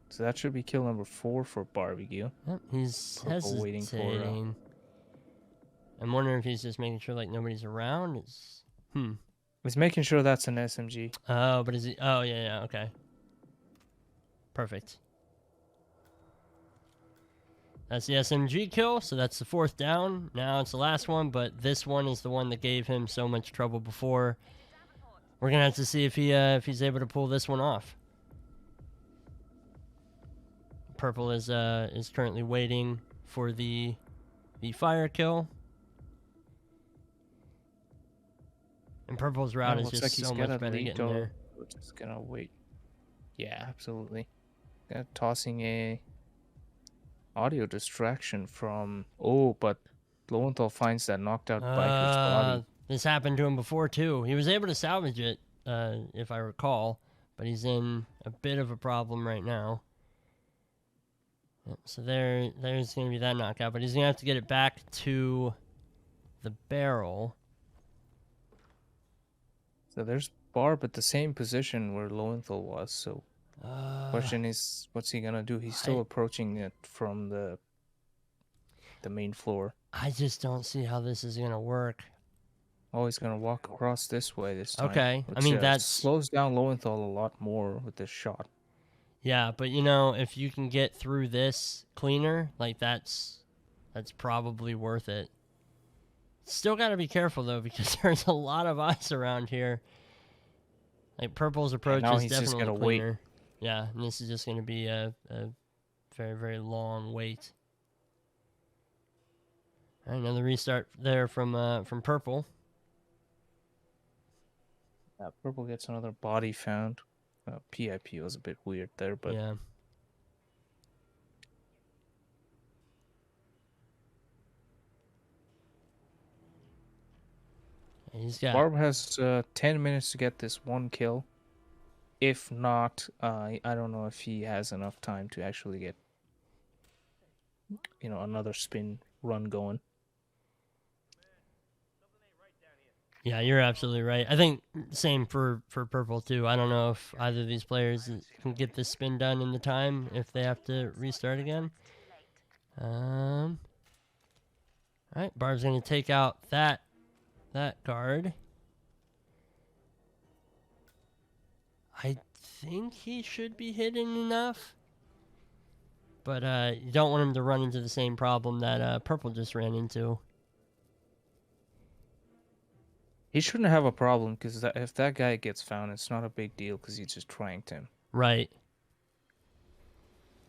So that should be kill number 4 for Barbecue. Yep, he's Purple waiting for, hesitating. I'm wondering if he's just making sure like nobody's around. He's making sure that's an SMG. Oh, but is he? Oh, yeah, okay. Perfect. That's the SMG kill, so that's the 4th down. Now it's the last one, but this one is the one that gave him so much trouble before. We're gonna have to see if he's able to pull this one off. Purple is currently waiting for the fire kill. And Purple's route is looks just like he's so got much a better lead, getting there. We're just gonna wait. Yeah, absolutely. Tossing a audio distraction from... Oh, but Lowenthal finds that knocked out biker's body. This happened to him before too. He was able to salvage it, if I recall, but he's in a bit of a problem right now. Yep, so there's going to be that knockout, but he's going to have to get it back to the barrel. So there's Barb at the same position where Lowenthal was, so question is, what's he gonna do? He's still approaching it from the main floor. I just don't see how this is going to work. Oh, he's gonna walk across this way this time. Okay, I which, mean, that slows down Lowenthal a lot more with this shot. Yeah, but you know, if you can get through this cleaner, like that's probably worth it. Still got to be careful though, because there's a lot of eyes around here. Like Purple's approach now is he's just definitely gonna wait. cleaner. Yeah, and this is just going to be a very, very long wait. All right, another restart there from Purple. Purple gets another body found. PIP was a bit weird there, but Yeah. He's got Barb has 10 minutes to get this one kill. If not, I don't know if he has enough time to actually get, another spin run going. Yeah, you're absolutely right. I think same for Purple too. I don't know if either of these players can get this spin done in the time if they have to restart again. All right, Barb's gonna take out that guard. I think he should be hidden enough, but you don't want him to run into the same problem that Purple just ran into. He shouldn't have a problem, because if that guy gets found, it's not a big deal, because he just tranked him. Right.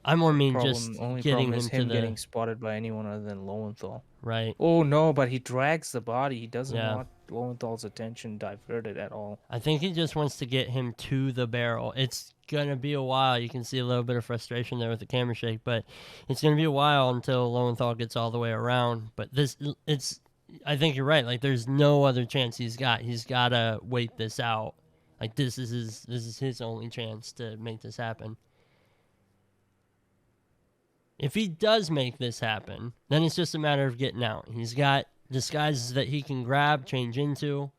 I more mean just Only getting problem him is to him the getting spotted by anyone other than Lowenthal. right. Oh no, but he drags the body. He doesn't Yeah. want Lowenthal's attention diverted at all. I think he just wants to get him to the barrel. It's gonna be a while. You can see a little bit of frustration there with the camera shake, but it's gonna be a while until Lowenthal gets all the way around. But I think you're right. Like, there's no other chance he's got. He's got to wait this out. Like, this is his only chance to make this happen. If he does make this happen, then it's just a matter of getting out. He's got disguises that he can grab, change into.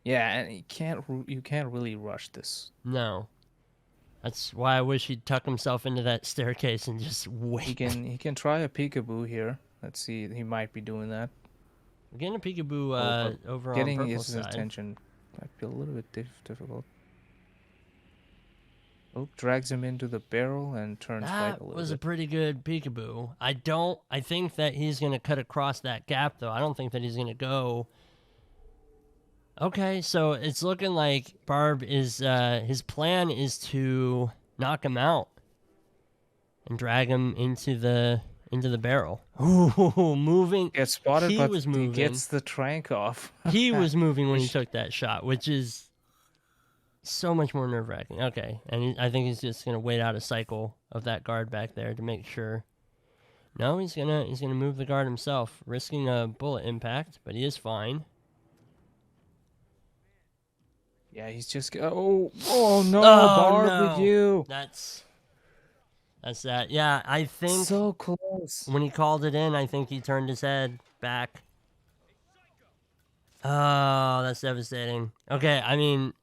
Yeah, and you can't really rush this. No. That's why I wish he'd tuck himself into that staircase and just wait. He can try a peekaboo here. Let's see, he might be doing that. We're getting a peekaboo over on Getting Purple's his side. attention might be a little bit difficult. Oh, drags him into the barrel and turns right a That little was a bit. pretty good peekaboo. I think that he's going to cut across that gap, though. I don't think that he's going to go. Okay, so it's looking like Barb is, his plan is to knock him out and drag him into the barrel. Ooh, moving. Gets spotted, He but was he moving. gets the trank off. He was moving when he took that shot, which is so much more nerve-wracking. Okay, and I think he's just gonna wait out a cycle of that guard back there to make sure. No, he's gonna move the guard himself, risking a bullet impact, but he is fine. Yeah, he's just oh no, Oh, barbecue. That's that. Yeah, I think So close. when he called it in, I think he turned his head back. Oh, that's devastating. Okay, I mean,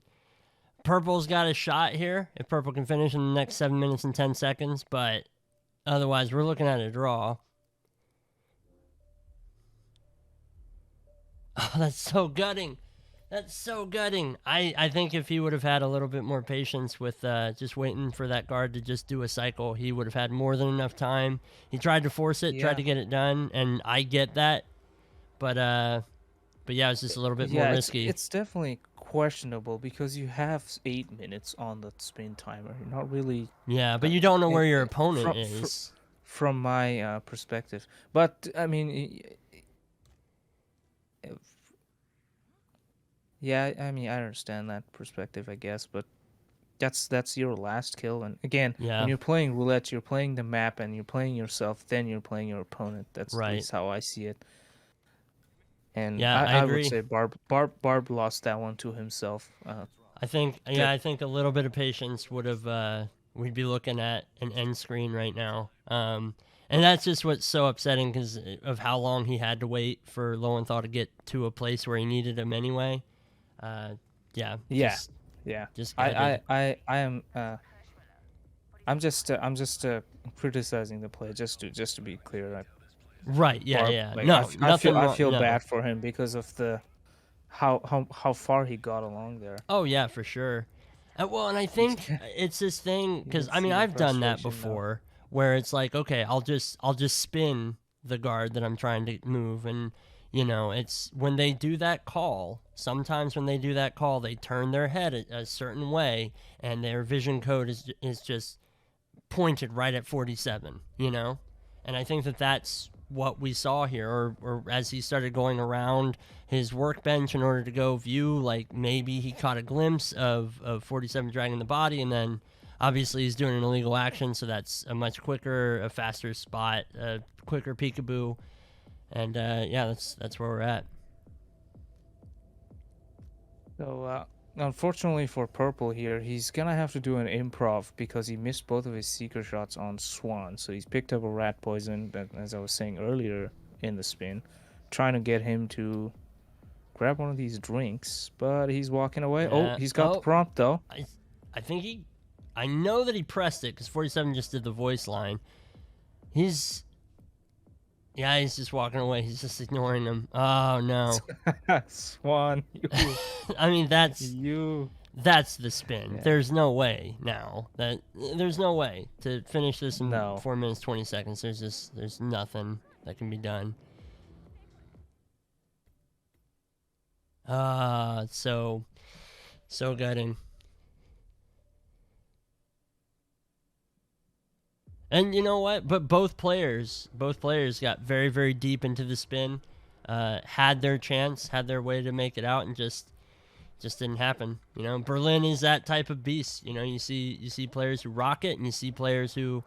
Purple's got a shot here if Purple can finish in the next 7 minutes and 10 seconds, but otherwise we're looking at a draw. Oh, that's so gutting. That's so gutting. I think if he would have had a little bit more patience with just waiting for that guard to just do a cycle, he would have had more than enough time. He tried to force it, tried to get it done, and I get that. But yeah, it's just a little bit more risky. It's definitely questionable because you have 8 minutes on the spin timer. You're not really. Yeah, but you don't know where your opponent is. From my perspective, but I mean, yeah, I mean, I understand that perspective, I guess, but that's your last kill, and again, Yeah. when you're playing roulette, you're playing the map and you're playing yourself, then you're playing your opponent. That's at Right. least how I see it. And Yeah, I I agree. would say Barb lost that one to himself. I think I think a little bit of patience would have we'd be looking at an end screen right now. And that's just what's so upsetting because of how long he had to wait for Lowenthal to get to a place where he needed him anyway. Yeah. Yeah. Just, Yeah, just I gutted. am. I'm just criticizing the play just to be clear. Right. Yeah. Barb, Yeah. like, No. I nothing feel wrong, no. bad for him because of the how far he got along there. Oh yeah, for sure. Well, and I think it's this thing because can I mean see the I've done that frustration now. before, where it's like, okay, I'll just spin the guard that I'm trying to move, and you know, it's when they do that call. Sometimes when they do that call, they turn their head a certain way, and their vision code is just pointed right at 47. You know, and I think that that's what we saw here, or as he started going around his workbench in order to go view, like maybe he caught a glimpse of 47 dragging the body, and then obviously he's doing an illegal action, so that's a much quicker, a faster spot, a quicker peekaboo, and yeah, that's where we're at. So unfortunately for Purple here, he's gonna have to do an improv because he missed both of his seeker shots on Swan. So he's picked up a rat poison, that, as I was saying earlier in the spin, trying to get him to grab one of these drinks, but he's walking away. Yeah. Oh, he's got the Oh. prompt though. I think I know that he pressed it because 47 just did the voice line. He's just walking away. He's just ignoring him. Oh no. Swan, I mean that's you. that's the spin. Yeah. There's no way now there's no way to finish this in No. 4 minutes 20 seconds. There's nothing that can be done. So gutting. And you know what? But both players got very, very deep into the spin, had their chance, had their way to make it out, and just didn't happen. You know, Berlin is that type of beast. You know, you see players who rock it, and you see players who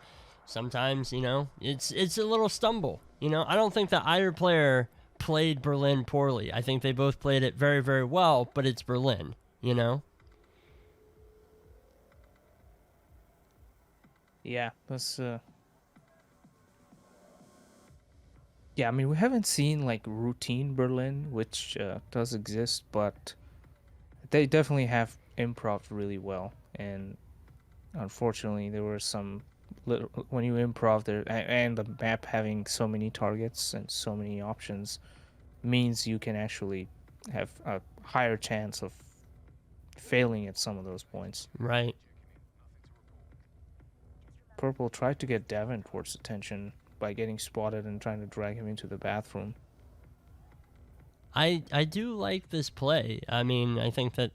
sometimes, you know, it's a little stumble. You know, I don't think that either player played Berlin poorly. I think they both played it very, very well, but it's Berlin, you know? Yeah, that's yeah, I mean, we haven't seen like routine Berlin, which does exist, but they definitely have improv really well. And unfortunately, there were some when you improv there, and the map having so many targets and so many options means you can actually have a higher chance of failing at some of those points. Right. Purple tried to get Davenport's attention by getting spotted and trying to drag him into the bathroom. I do like this play. I mean, I think that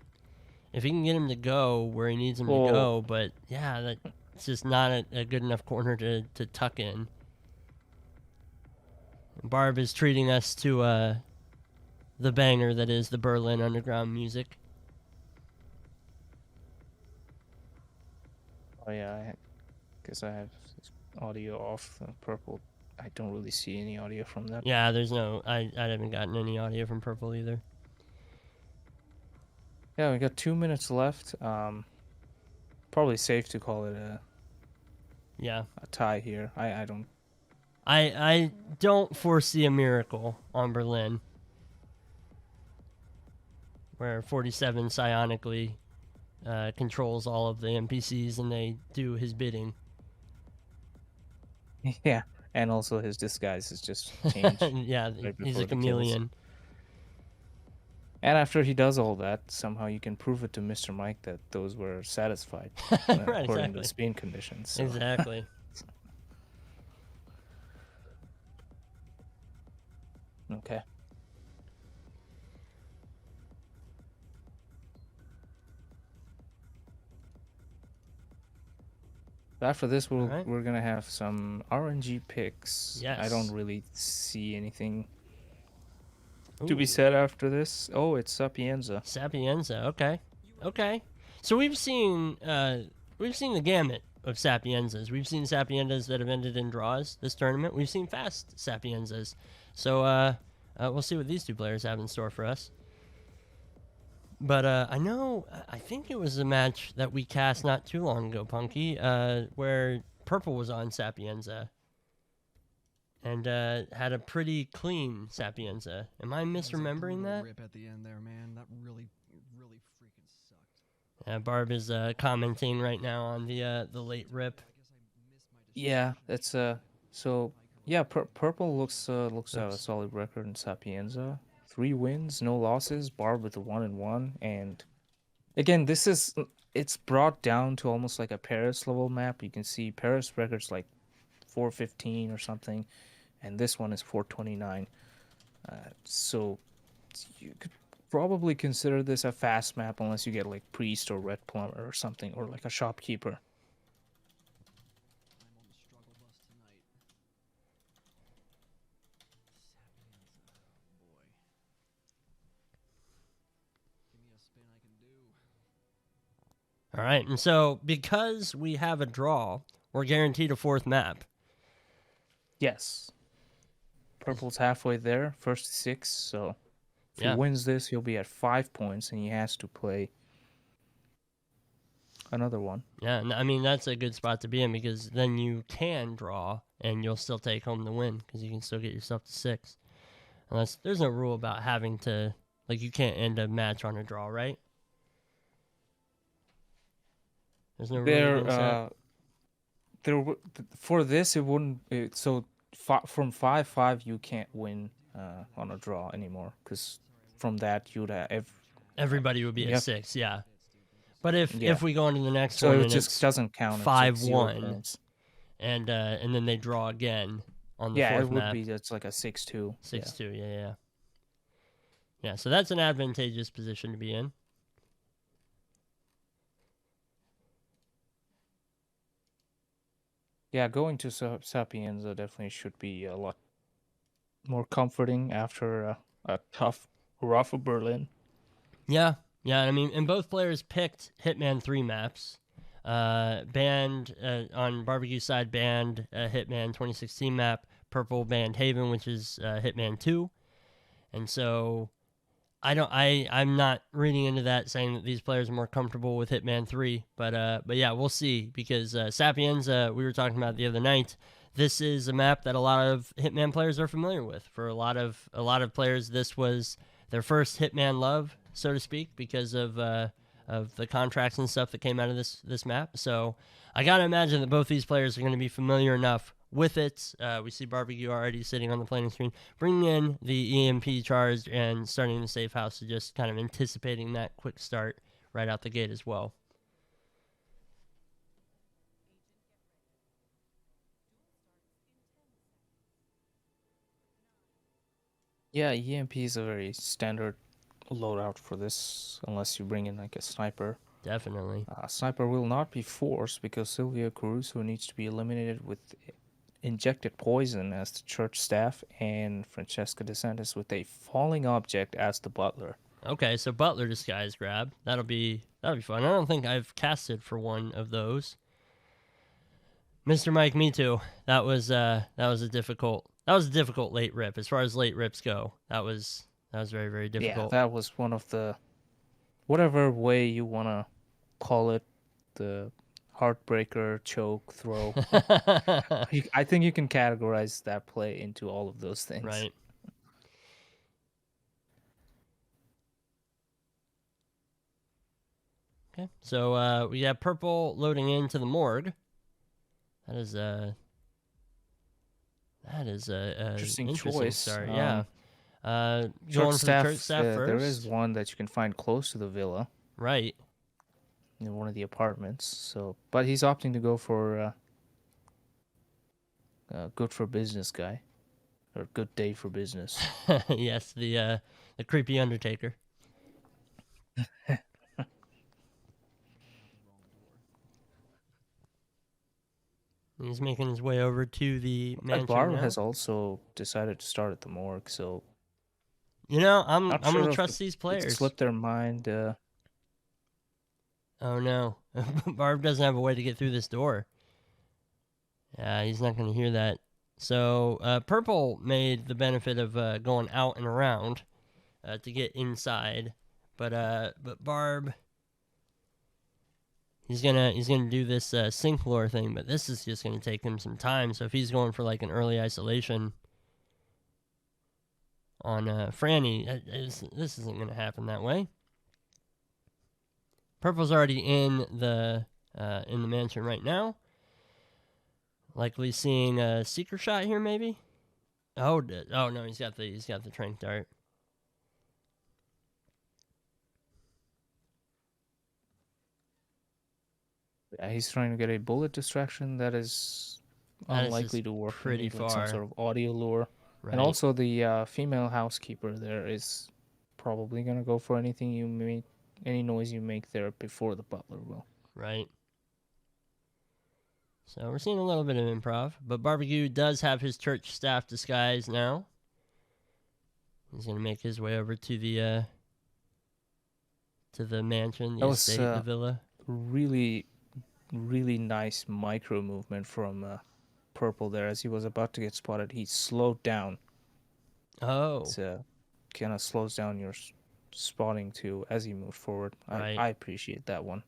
if he can get him to go where he needs him to go, but yeah, that's just not a good enough corner to tuck in. Barb is treating us to the banger that is the Berlin Underground music. Oh yeah, I guess I have audio off. Purple, I don't really see any audio from that. Yeah, there's no. I haven't gotten any audio from Purple either. Yeah, we got 2 minutes left. Probably safe to call it a tie here. I don't foresee a miracle on Berlin, where 47 psionically controls all of the NPCs and they do his bidding. Yeah, and also his disguise has just changed. Yeah, right he's before a the kills. chameleon. And after he does all that, somehow you can prove it to Mr. Mike that those were satisfied Right, according to exactly. the Spain conditions. So. Exactly. Okay. After this, we're gonna have some RNG picks. Yes. I don't really see anything to be said after this. Oh, it's Sapienza. Sapienza. Okay. Okay. So we've seen the gamut of Sapienzas. We've seen Sapienzas that have ended in draws this tournament. We've seen fast Sapienzas. So we'll see what these two players have in store for us. But I think it was a match that we cast not too long ago, Punky, where Purple was on Sapienza and had a pretty clean Sapienza. Am I misremembering that? Rip at the end there, man. That really freaking sucked. Yeah, Barb is commenting right now on the late rip. Yeah, that's so yeah. Purple looks a solid record in Sapienza. 3 wins, no losses. Barb with a 1-1, and again, it's brought down to almost like a Paris level map. You can see Paris records like 415 or something, and this one is 429. So you could probably consider this a fast map unless you get like Priest or Red Plumber or something, or like a Shopkeeper. I'm on the struggle bus tonight. Sapienza. Boy. Give me a spin I can do. All right, and so because we have a draw, we're guaranteed a 4th map. Yes. Purple's halfway there, first to 6, so if he wins this, he'll be at 5 points, and he has to play another one. Yeah, and I mean, that's a good spot to be in because then you can draw and you'll still take home the win because you can still get yourself to 6. Unless there's no rule about having to, like, you can't end a match on a draw, right? There's no rule against that. For this, it wouldn't. So from 5-5, you can't win on a draw anymore because from that you'd have Everybody would be at 6, yeah. But if we go into the next so one, it and just it's doesn't count. 5-1, and then they draw again on the 4th it would map. be. It's like a 6-2. 6-2, yeah. So that's an advantageous position to be in. Yeah, going to Sapienza definitely should be a lot more comforting after a tough, rough Berlin. Yeah. I mean, and both players picked Hitman 3 maps. banned on barbecue side, banned Hitman 2016 map. Purple banned Haven, which is Hitman 2. And so I'm not reading into that saying that these players are more comfortable with Hitman 3, but yeah, we'll see, because Sapiens, we were talking about the other night. This is a map that a lot of Hitman players are familiar with. For a lot of players, this was their first Hitman love, so to speak, because of the contracts and stuff that came out of this map. So I gotta imagine that both these players are going to be familiar enough with it. We see Barbecue already sitting on the planning screen, bringing in the EMP charge and starting the safe house, so just kind of anticipating that quick start right out the gate as well. Yeah, EMP is a very standard loadout for this, unless you bring in like a sniper. Definitely. Sniper will not be forced because Silvia Caruso needs to be eliminated with injected poison as the church staff, and Francesca DeSantis with a falling object as the butler. Okay, so Butler disguise grab. That'll be fun. I don't think I've casted for one of those. Mr. Mike, me too. That was a difficult late rip. As far as late rips go, that was very, very difficult. Yeah, that was one of the, whatever way you want to call it, the heartbreaker, choke, throw. I think you can categorize that play into all of those things. Right. Okay, so we got Purple loading into the morgue. That is a Interesting choice. Start. Yeah. Going Church for the staff, church staff first. there is one that you can find close to the villa. Right. In one of the apartments. So, but he's opting to go for good for business guy, or good day for business. Yes, the creepy Undertaker. He's making his way over to the mansion. Barb now. has also decided to start at the morgue, so I'm gonna trust these players. It slipped their mind. Oh no, Barb doesn't have a way to get through this door. Yeah, he's not gonna hear that. So Purple made the benefit of going out and around to get inside, but Barb. He's gonna do this sync lore thing, but this is just gonna take him some time. So if he's going for like an early isolation on Franny, this isn't gonna happen that way. Purple's already in the mansion right now. Likely seeing a seeker shot here, maybe. Oh no, he's got the trank dart. Yeah, he's trying to get a bullet distraction that is unlikely to work. Pretty far. Some sort of audio lure. Right. And also the female housekeeper there is probably going to go for any noise you make there before the butler will. Right. So we're seeing a little bit of improv, but Barbecue does have his church staff disguise now. He's going to make his way over to the mansion, the estate, the villa. Really nice micro movement from Purple there. As he was about to get spotted, he slowed down. Oh. It kind of slows down your spotting too as he moved forward. Right. I appreciate that one.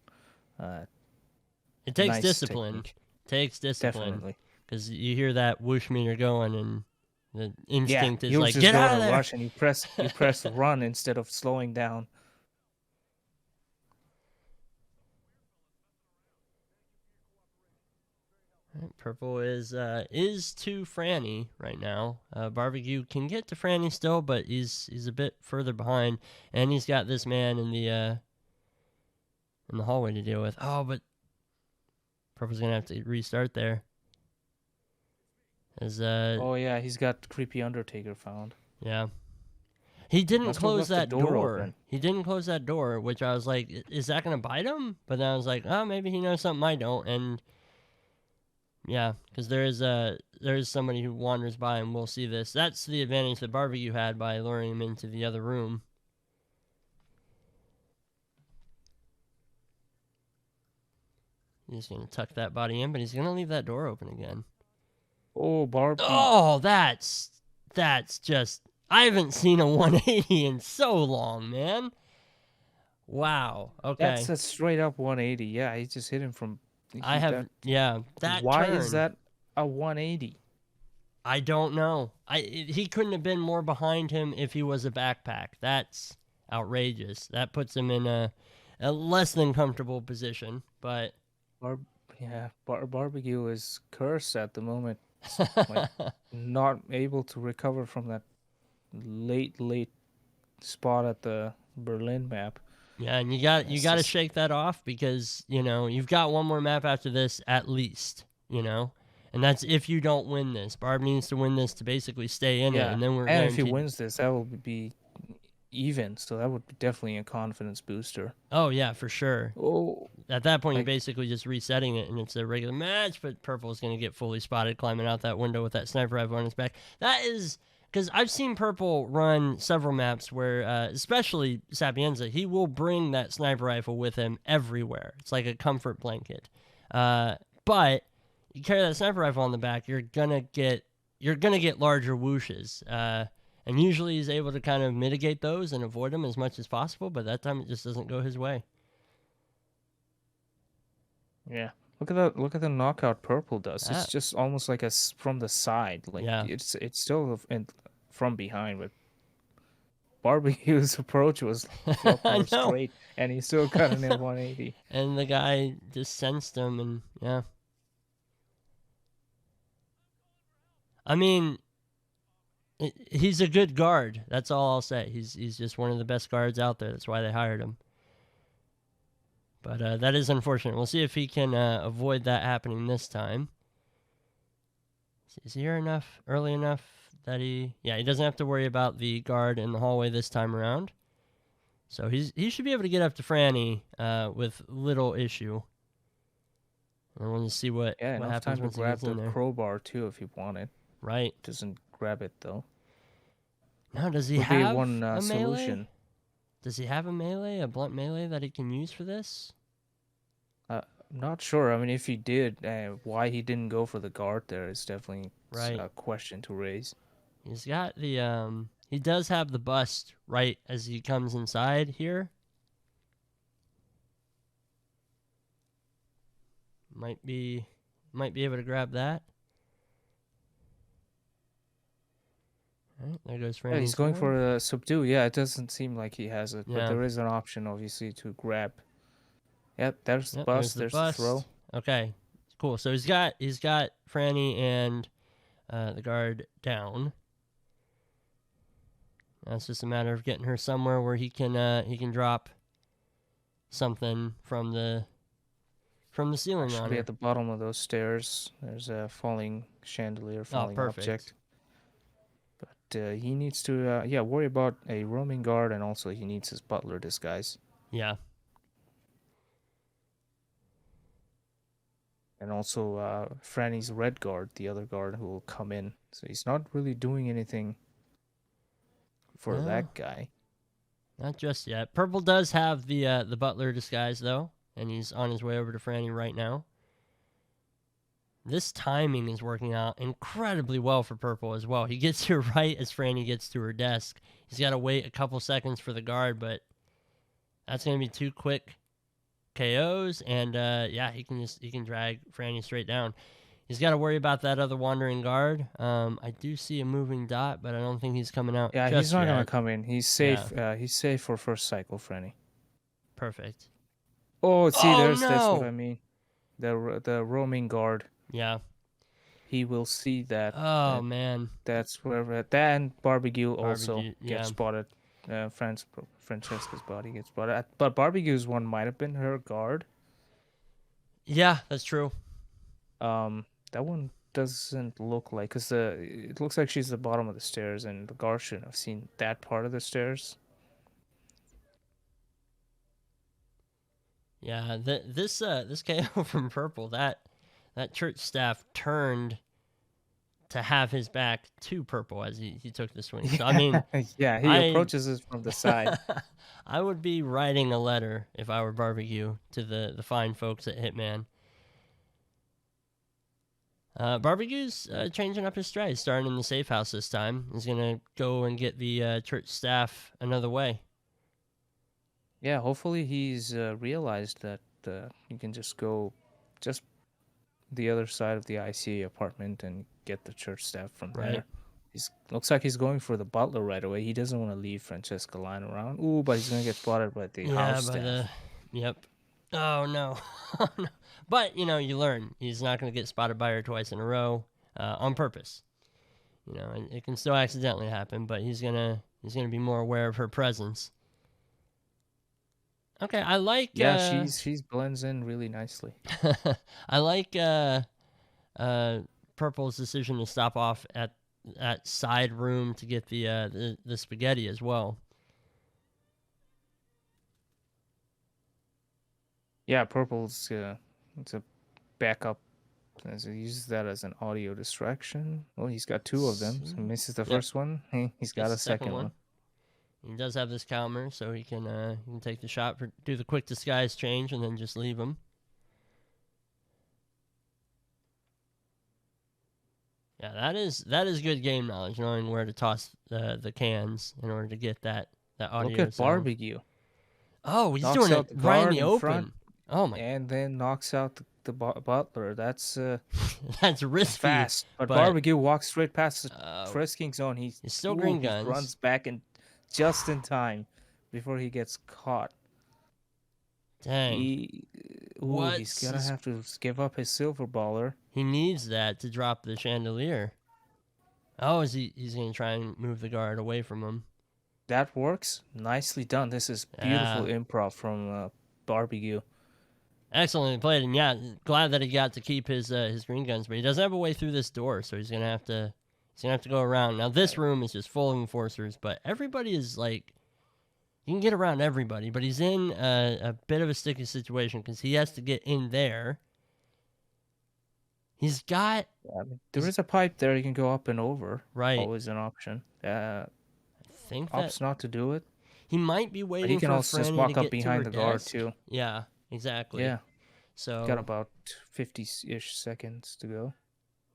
It takes nice discipline. Technique. Takes discipline. Definitely. Because you hear that whoosh meter going, and the instinct is you'll like, just get go out on of a there. rush and you press run instead of slowing down. Purple is to Franny right now. Barbecue can get to Franny still, but he's a bit further behind, and he's got this man in the hallway to deal with. Oh, but Purple's gonna have to restart there. Oh yeah, he's got creepy Undertaker found. Yeah. He didn't Must have close left the that door door. open. He didn't close that door, which I was like, is that gonna bite him? But then I was like, oh, maybe he knows something I don't, and yeah, because there is somebody who wanders by, and we'll see this. That's the advantage that Barbecue had by luring him into the other room. He's gonna tuck that body in, but he's gonna leave that door open again. Oh, Barb. Oh, that's just. I haven't seen a 180 in so long, man. Wow. Okay. That's a straight up 180. Yeah, he just hit him from. I have. that- Yeah. That. Why turn, is that a 180? I don't know. He couldn't have been more behind him if he was a backpack. That's outrageous. That puts him in a less than comfortable position. But Barbecue is cursed at the moment. Like, not able to recover from that late spot at the Berlin map. yeah, and you got to just- shake that off because you've got one more map after this at least. And that's if you don't win this. Barb needs to win this to basically stay in it, and then we're and if he guaranteed- wins this, that will be even. So that would be definitely a confidence booster. Oh yeah, for sure. Oh, At that point, you're Like- basically just resetting it, and it's a regular match. But Purple's going to get fully spotted climbing out that window with that sniper rifle on his back. That is because I've seen Purple run several maps where, especially Sapienza, he will bring that sniper rifle with him everywhere. It's like a comfort blanket. But you carry that sniper rifle on the back, you're gonna get larger whooshes. And usually he's able to kind of mitigate those and avoid them as much as possible. But that time it just doesn't go his way. yeah. Look at the knockout Purple does. Ah. It's just almost like from the side. Like Yeah. it's still from behind, but Barbecue's approach was a lot I more know. straight, and he still got an 180. And the guy just sensed him, and yeah. I mean, he's a good guard. That's all I'll say. He's just one of the best guards out there. That's why they hired him. But that is unfortunate. We'll see if he can avoid that happening this time. Is he here early enough that he doesn't have to worry about the guard in the hallway this time around. So he should be able to get up to Franny with little issue. And we'll just see what Enough happens time to once he grab gets in the there. crowbar too if he wanted. Right. Doesn't grab it though. Now, does he Would be have one a melee? solution. Does he have a blunt melee that he can use for this? Not sure. I mean, if he did, why he didn't go for the guard there is definitely Right. a question to raise. He's got the he does have the bust right as he comes inside here. Might be able to grab that. All right, there goes Franny. Yeah, he's going for a subdue. Yeah, it doesn't seem like he has it, Yeah. but there is an option, obviously, to grab. Yep, there's the Yep, bust. There's the throw. Okay, cool. So he's got Franny and the guard down. Now it's just a matter of getting her somewhere where he can drop something from the ceiling Should on be her. at the bottom of those stairs. There's a falling chandelier, falling perfect. object. But he needs to, worry about a roaming guard, and also he needs his butler disguise. Yeah. And also Franny's red guard, the other guard who will come in. So he's not really doing anything for No. that guy. Not just yet. Purple does have the butler disguise though, and he's on his way over to Franny right now. This timing is working out incredibly well for Purple as well. He gets here right as Franny gets to her desk. He's got to wait a couple seconds for the guard, but that's going to be 2 quick KOs, and he can drag Franny straight down. He's got to worry about that other wandering guard. I do see a moving dot, but I don't think he's coming out. Yeah, just he's not yet. gonna come in. He's safe. He's safe for first cycle, Franny. Perfect. Oh, see, Oh, that's what no! I mean. The roaming guard. Yeah. He will see that. Oh man. That's where that and Barbecue also Barbecue, yeah. gets spotted. Francesca's body gets spotted. But Barbecue's one might have been her guard. Yeah, that's true. That one doesn't look like, because it looks like she's the bottom of the stairs, and the guard shouldn't have seen that part of the stairs. Yeah, this KO from Purple, that church staff turned to have his back to Purple as he took the swing. So I mean, Yeah, he approaches it from the side. I would be writing a letter if I were Barbecue to the fine folks at Hitman. Barbecue's changing up his stride. He's starting in the safe house this time. He's gonna go and get the church staff another way. Yeah, hopefully he's realized that you can just go just the other side of the ICA apartment and get the church staff from Right. there. Looks like he's going for the butler right away. He doesn't want to leave Francesca lying around. Ooh, but he's gonna get spotted by the house staff. Yep. Oh no. Oh, no. But you learn. He's not gonna get spotted by her twice in a row on purpose. And it can still accidentally happen, but he's gonna be more aware of her presence. Okay, I like. Yeah, she's blends in really nicely. I like Purple's decision to stop off at that side room to get the spaghetti as well. Yeah, Purple's it's a backup. So he uses that as an audio distraction. Well, he's got two of them. So he misses the first one. He's got Gets a the second one. He does have this calmer, so he can take the shot, do the quick disguise change, and then just leave him. Yeah, that is good game knowledge, knowing where to toss the cans in order to get that audio. Look at sound. Barbecue. Oh, he's Knocks doing out it the right in guard the in open. front, Oh my! and then knocks out the butler. That's That's risky. fast. But Barbecue walks straight past the frisking zone. He's still green he guns. runs back and just in time before he gets caught. Dang. He's gonna have to give up his silver baller. He needs that to drop the chandelier. Oh, he's gonna try and move the guard away from him. That works. Nicely done. This is beautiful improv from Barbecue. Excellently played, and yeah, glad that he got to keep his green guns, but he doesn't have a way through this door, so he's gonna have to go around. Now this room is just full of enforcers, but everybody is like, you can get around everybody, but he's in a bit of a sticky situation because he has to get in there. He's got. There is a pipe there you can go up and over. Right. Always an option. I think opts not to do it. He might be waiting. But he can for also just Franny walk to up get behind to the her guard desk. too. Yeah, exactly. Yeah. So got about 50-ish seconds to go.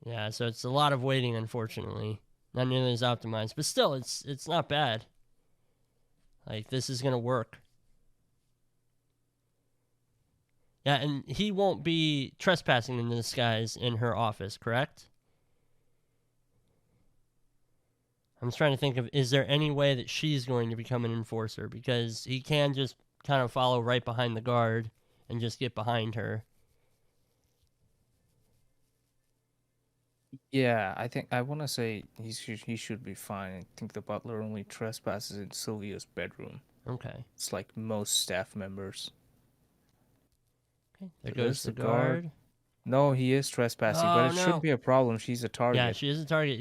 Yeah, so it's a lot of waiting, unfortunately. Not nearly as optimized, but still, it's not bad. Like, this is gonna work. Yeah, and he won't be trespassing in this guy's in her office, correct? I'm just trying to think of, is there any way that she's going to become an enforcer? Because he can just kind of follow right behind the guard and just get behind her. Yeah, I want to say he should be fine. I think the butler only trespasses in Sylvia's bedroom. Okay. It's like most staff members. Okay, there goes the guard. No, he is trespassing, but it shouldn't be a problem. She's a target. Yeah, she is a target.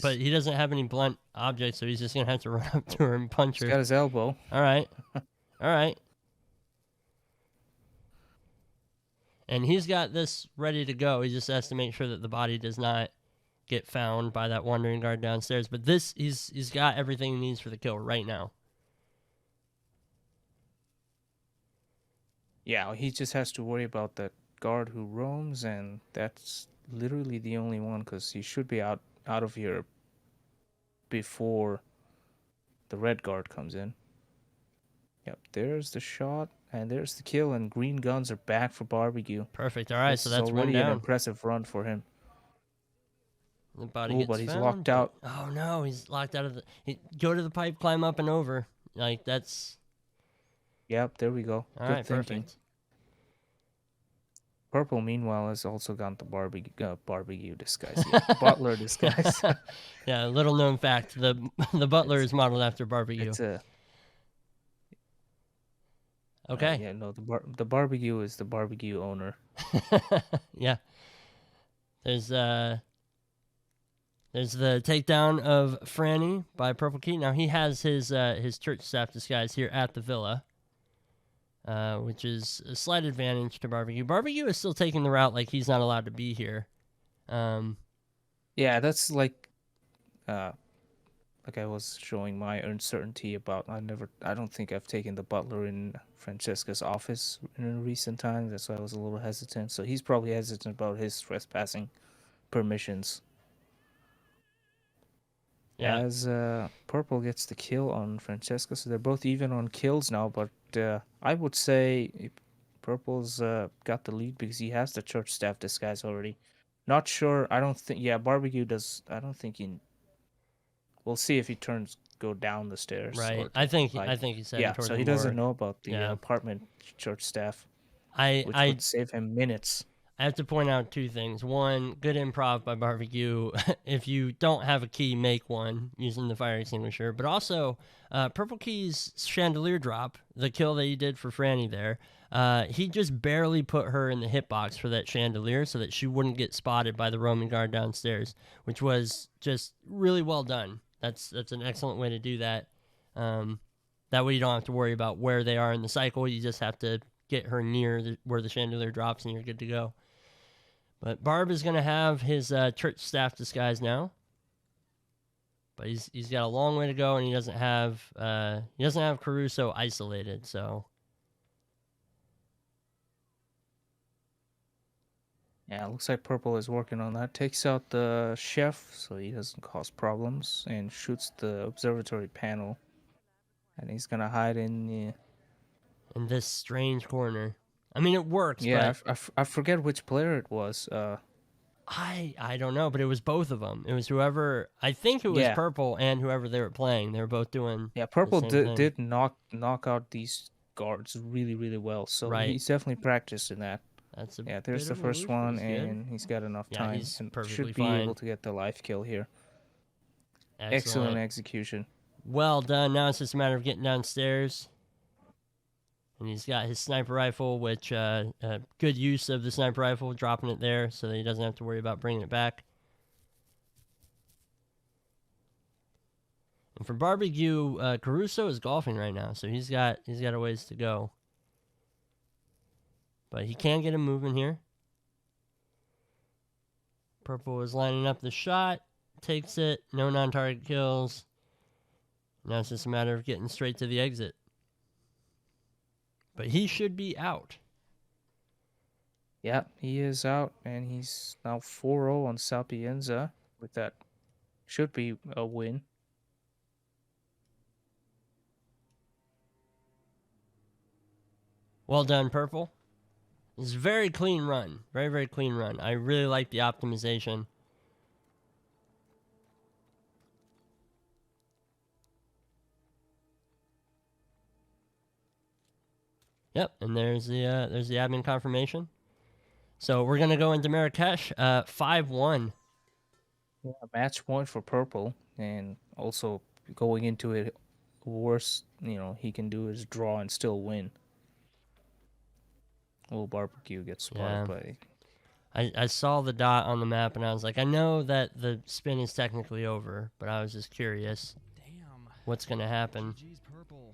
But he doesn't have any blunt objects, so he's just gonna have to run up to her and punch her. He's got his elbow. All right, all right. And he's got this ready to go. He just has to make sure that the body does not get found by that wandering guard downstairs. But he's got everything he needs for the kill right now. Yeah, he just has to worry about that guard who roams, and that's literally the only one, because he should be out of here before the red guard comes in. Yep, there's the shot, and there's the kill, and green guns are back for Barbecue. Perfect. All right, so that's already an impressive run for him. The body gets but he's found, locked out. Oh no, he's locked out of the. Go to the pipe, climb up and over. Like that's. Yep, there we go. All Good right, thinking. perfect. Purple, meanwhile, has also got the barbecue disguise. Yeah, butler disguise. Yeah, little known fact: the butler is modeled after Barbecue. It's a. Okay. Yeah, no, the barbecue is the barbecue owner. Yeah. There's the takedown of Franny by PurpleKey. Now he has his church staff disguise here at the villa, which is a slight advantage to Barbecue. Barbecue is still taking the route like he's not allowed to be here. Yeah, that's like I was showing my uncertainty about. I don't think I've taken the butler in Francesca's office in recent times. That's why I was a little hesitant. So he's probably hesitant about his trespassing permissions. Yeah. As Purple gets the kill on Francesca, so they're both even on kills now. But I would say Purple's got the lead because he has the church staff disguise already. Not sure. I don't think. Yeah, Barbecue does. I don't think he. We'll see if he turns go down the stairs. Right. Or I think like, he's heading yeah. toward So the he doesn't morgue. know about the Yeah. apartment church staff, I which I would save him minutes. I have to point out two things. One, good improv by Barbecue. If you don't have a key, make one using the fire extinguisher. But also, PurpleKey's chandelier drop, the kill that he did for Franny there, he just barely put her in the hitbox for that chandelier so that she wouldn't get spotted by the Roman guard downstairs, which was just really well done. That's an excellent way to do that. That way you don't have to worry about where they are in the cycle. You just have to get her near where the chandelier drops and you're good to go. But Barb is going to have his church staff disguise now. But he's got a long way to go, and he doesn't have Caruso isolated. So Yeah, it looks like Purple is working on that. Takes out the chef so he doesn't cause problems, and shoots the observatory panel. And he's gonna hide in this strange corner. I mean, it works, yeah. but I forget which player it was. I don't know, but it was both of them. It was whoever, I think it was Yeah. Purple and whoever they were playing. They were both doing Yeah, Purple the same thing. did knock out these guards really, really well. So Right. he's definitely practiced in that. That's a Yeah, there's bit the of a first loop, but one, he's good. and he's got enough Yeah, time he's and perfectly should be fine. able to get the life kill here. Excellent. Excellent execution. Well done. Now it's just a matter of getting downstairs. And he's got his sniper rifle, which good use of the sniper rifle, dropping it there so that he doesn't have to worry about bringing it back. And for Barbecue, Caruso is golfing right now, so he's got a ways to go. But he can get him moving here. Purple is lining up the shot, takes it, no non-target kills. Now it's just a matter of getting straight to the exit. But he should be out. Yeah, he is out, and he's now 4-0 on Sapienza. With that, should be a win. Well done, Purple. It's a very clean run. Very, very clean run. I really like the optimization. Yep, and there's the admin confirmation. So we're gonna go into Marrakesh, 5-1. Yeah, match point for Purple, and also going into it, worst he can do is draw and still win. Oh, Barbecue gets spotted by. I saw the dot on the map and I was like, I know that the spin is technically over, but I was just curious. Damn. What's gonna happen? GG's Purple.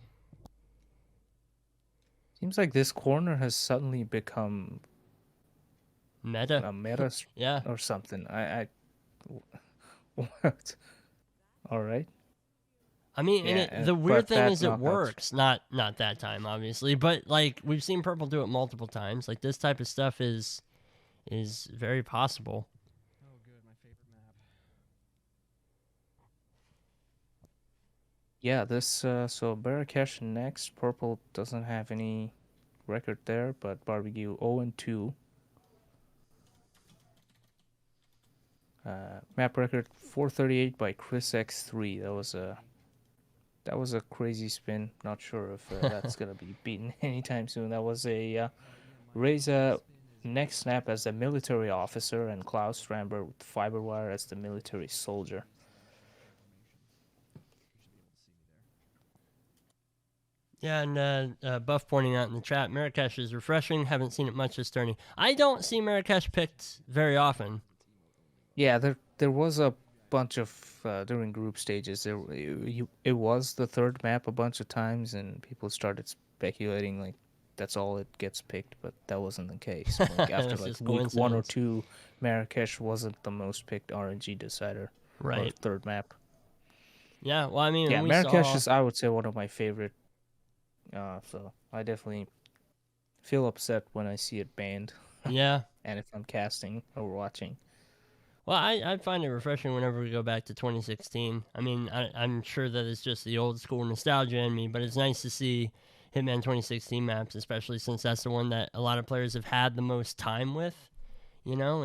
Seems like this corner has suddenly become Meta. a meta Yeah. or something. What? All right. I mean, Yeah, and the weird but thing that is it knockouts- works. Not that time, obviously, but like we've seen Purple do it multiple times. Like this type of stuff is very possible. Oh, good. My favorite map. Yeah, this so Marrakesh next. Purple doesn't have any record there, but Barbecue 0-2. Map record 438 by Chris X3. That was a crazy spin. Not sure if that's gonna be beaten anytime soon. That was a Reza next snap as the military officer and Klaus Stramber with Fiberwire as the military soldier. Yeah, and Buff pointing out in the chat, Marrakesh is refreshing. Haven't seen it much this tourney. I don't see Marrakesh picked very often. Yeah, there was a bunch of during group stages. It was the third map a bunch of times, and people started speculating like that's all it gets picked, but that wasn't the case. Like, after It's like just week 1 or coincidence. 2, Marrakesh wasn't the most picked RNG decider. Or Right. third map. Yeah, well, I mean, Yeah, we Marrakesh saw... is, I would say, one of my favorite. So I definitely feel upset when I see it banned, Yeah. and if I'm casting or watching. Well, I find it refreshing whenever we go back to 2016. I mean, I'm sure that it's just the old school nostalgia in me, but it's nice to see Hitman 2016 maps, especially since that's the one that a lot of players have had the most time with. You know,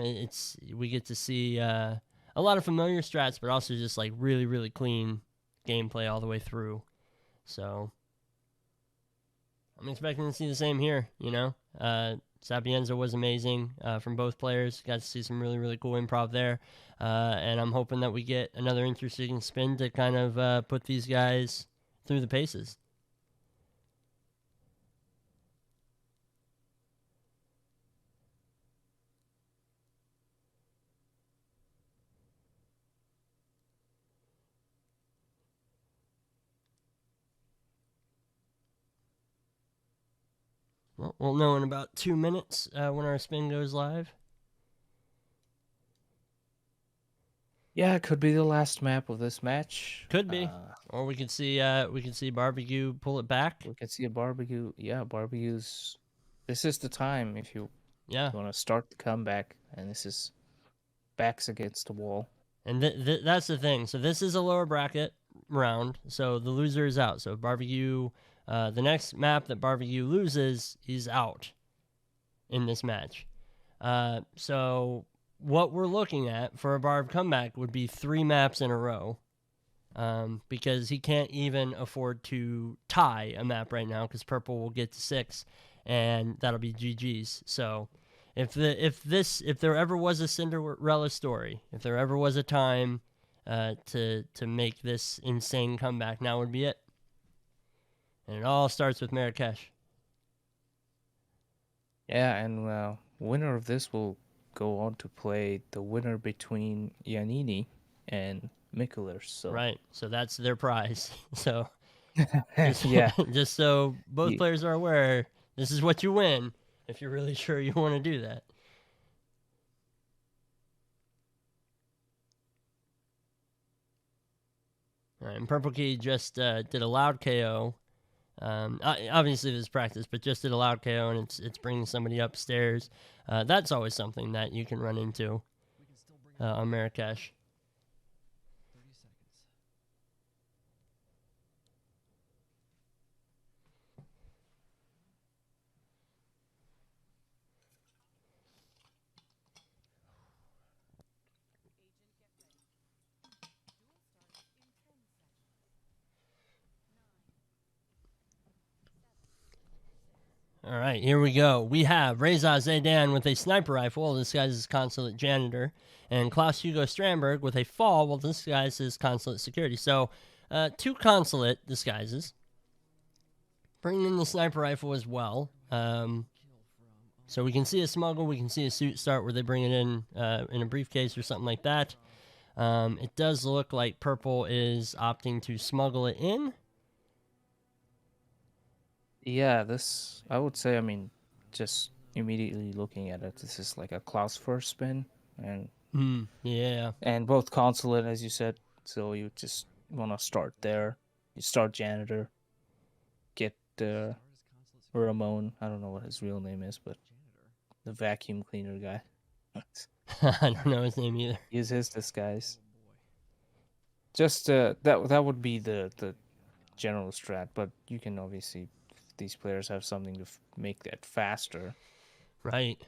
we get to see a lot of familiar strats, but also just like really, really clean gameplay all the way through. So I'm expecting to see the same here, you know. Sapienza was amazing from both players. Got to see some really, really cool improv there. And I'm hoping that we get another interesting spin to kind of put these guys through the paces. Well, we'll know in about 2 minutes when our spin goes live. Yeah, it could be the last map of this match. Could be, or we could see Barbecue pull it back. We can see a barbecue. Yeah, barbecues. This is the time if you Yeah, want to start the comeback, and this is backs against the wall. and that's the thing. So this is a lower bracket round, so the loser is out. So Barbecue, the next map that Barbecue loses, he's out in this match. So what we're looking at for a Barb comeback would be 3 maps in a row, because he can't even afford to tie a map right now because Purple will get to 6, and that'll be GG's. So if there ever was a Cinderella story, if there ever was a time to make this insane comeback, now would be it. And it all starts with Marrakesh. Yeah, and winner of this will go on to play the winner between Yanini and Mikulish. So Right. So that's their prize. So yeah, just so both Ye- players are aware, this is what you win if you're really sure you want to do that. All right, and PurpleKey just did a loud KO. Obviously, this is practice, but just did a loud KO, and it's bringing somebody upstairs. That's always something that you can run into We can still bring it on Marrakesh. 30 seconds. All right, here we go. We have Reza Zaydan with a sniper rifle, disguised as consulate janitor, and Klaus Hugo Strandberg with a fall, while disguised as consulate security. So, 2 consulate disguises. Bringing in the sniper rifle as well. So we can see a smuggle, we can see a suit start where they bring it in a briefcase or something like that. It does look like Purple is opting to smuggle it in. yeah. This I would say. I mean, just immediately looking at it, this is like a Klaus first spin, and Yeah. both consulate, as you said. So you just want to start there. You start janitor, get Start as consulate Ramon. I don't know what his real name is, but janitor. the vacuum cleaner guy. I don't know his name either. Use his disguise. Oh boy. Just that would be the general strat, but you can obviously, if these players have something to make that faster. Right.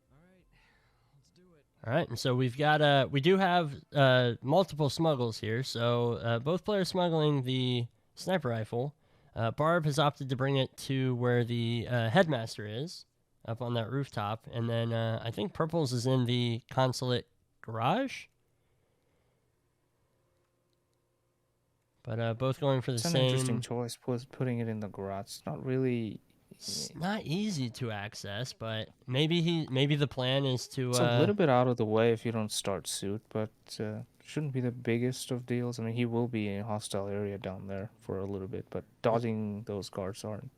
All right, let's do it. All right, and so we do have multiple smuggles here. So both players smuggling the sniper rifle. Barb has opted to bring it to where the headmaster is, up on that rooftop, and then I think Purple's is in the consulate garage. But both going for the It's an same. interesting choice, putting it in the garage. It's not really. It's not easy to access, but maybe the plan is to. It's a little bit out of the way if you don't start suit, but shouldn't be the biggest of deals. I mean, he will be in a hostile area down there for a little bit, but dodging those guards aren't.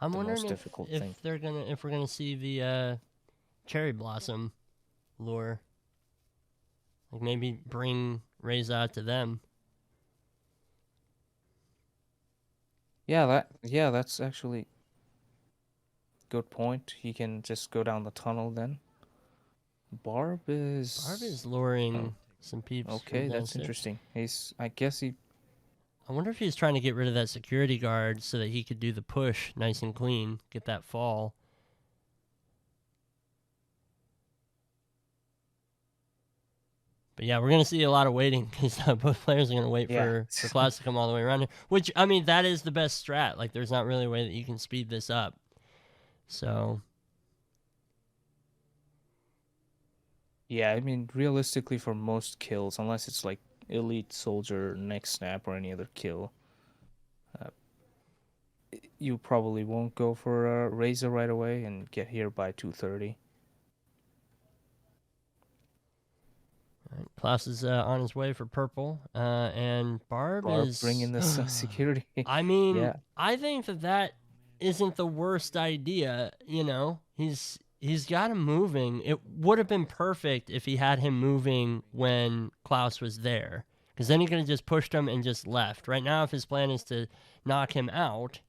I'm the wondering most if, difficult if thing. we're gonna see the cherry blossom lure. Like maybe bring Reza to them. Yeah, that's actually good point. He can just go down the tunnel then. Barb is luring some peeps. from okay. That's downstairs. interesting. I guess he. I wonder if he's trying to get rid of that security guard so that he could do the push nice and clean, get that fall. But yeah, we're going to see a lot of waiting because both players are going to wait for Klaus to come all the way around here. Which, I mean, that is the best strat. Like, there's not really a way that you can speed this up. So... Yeah, I mean, realistically, for most kills, unless it's like elite soldier, next snap, or any other kill, you probably won't go for a razor right away and get here by 2:30. Right, Klaus is on his way for purple, and Barb is bringing this security. I mean, yeah. I think that isn't the worst idea. You know, he's got him moving. It would have been perfect if he had him moving when Klaus was there, because then he could have just pushed him and just left. Right now, if his plan is to knock him out,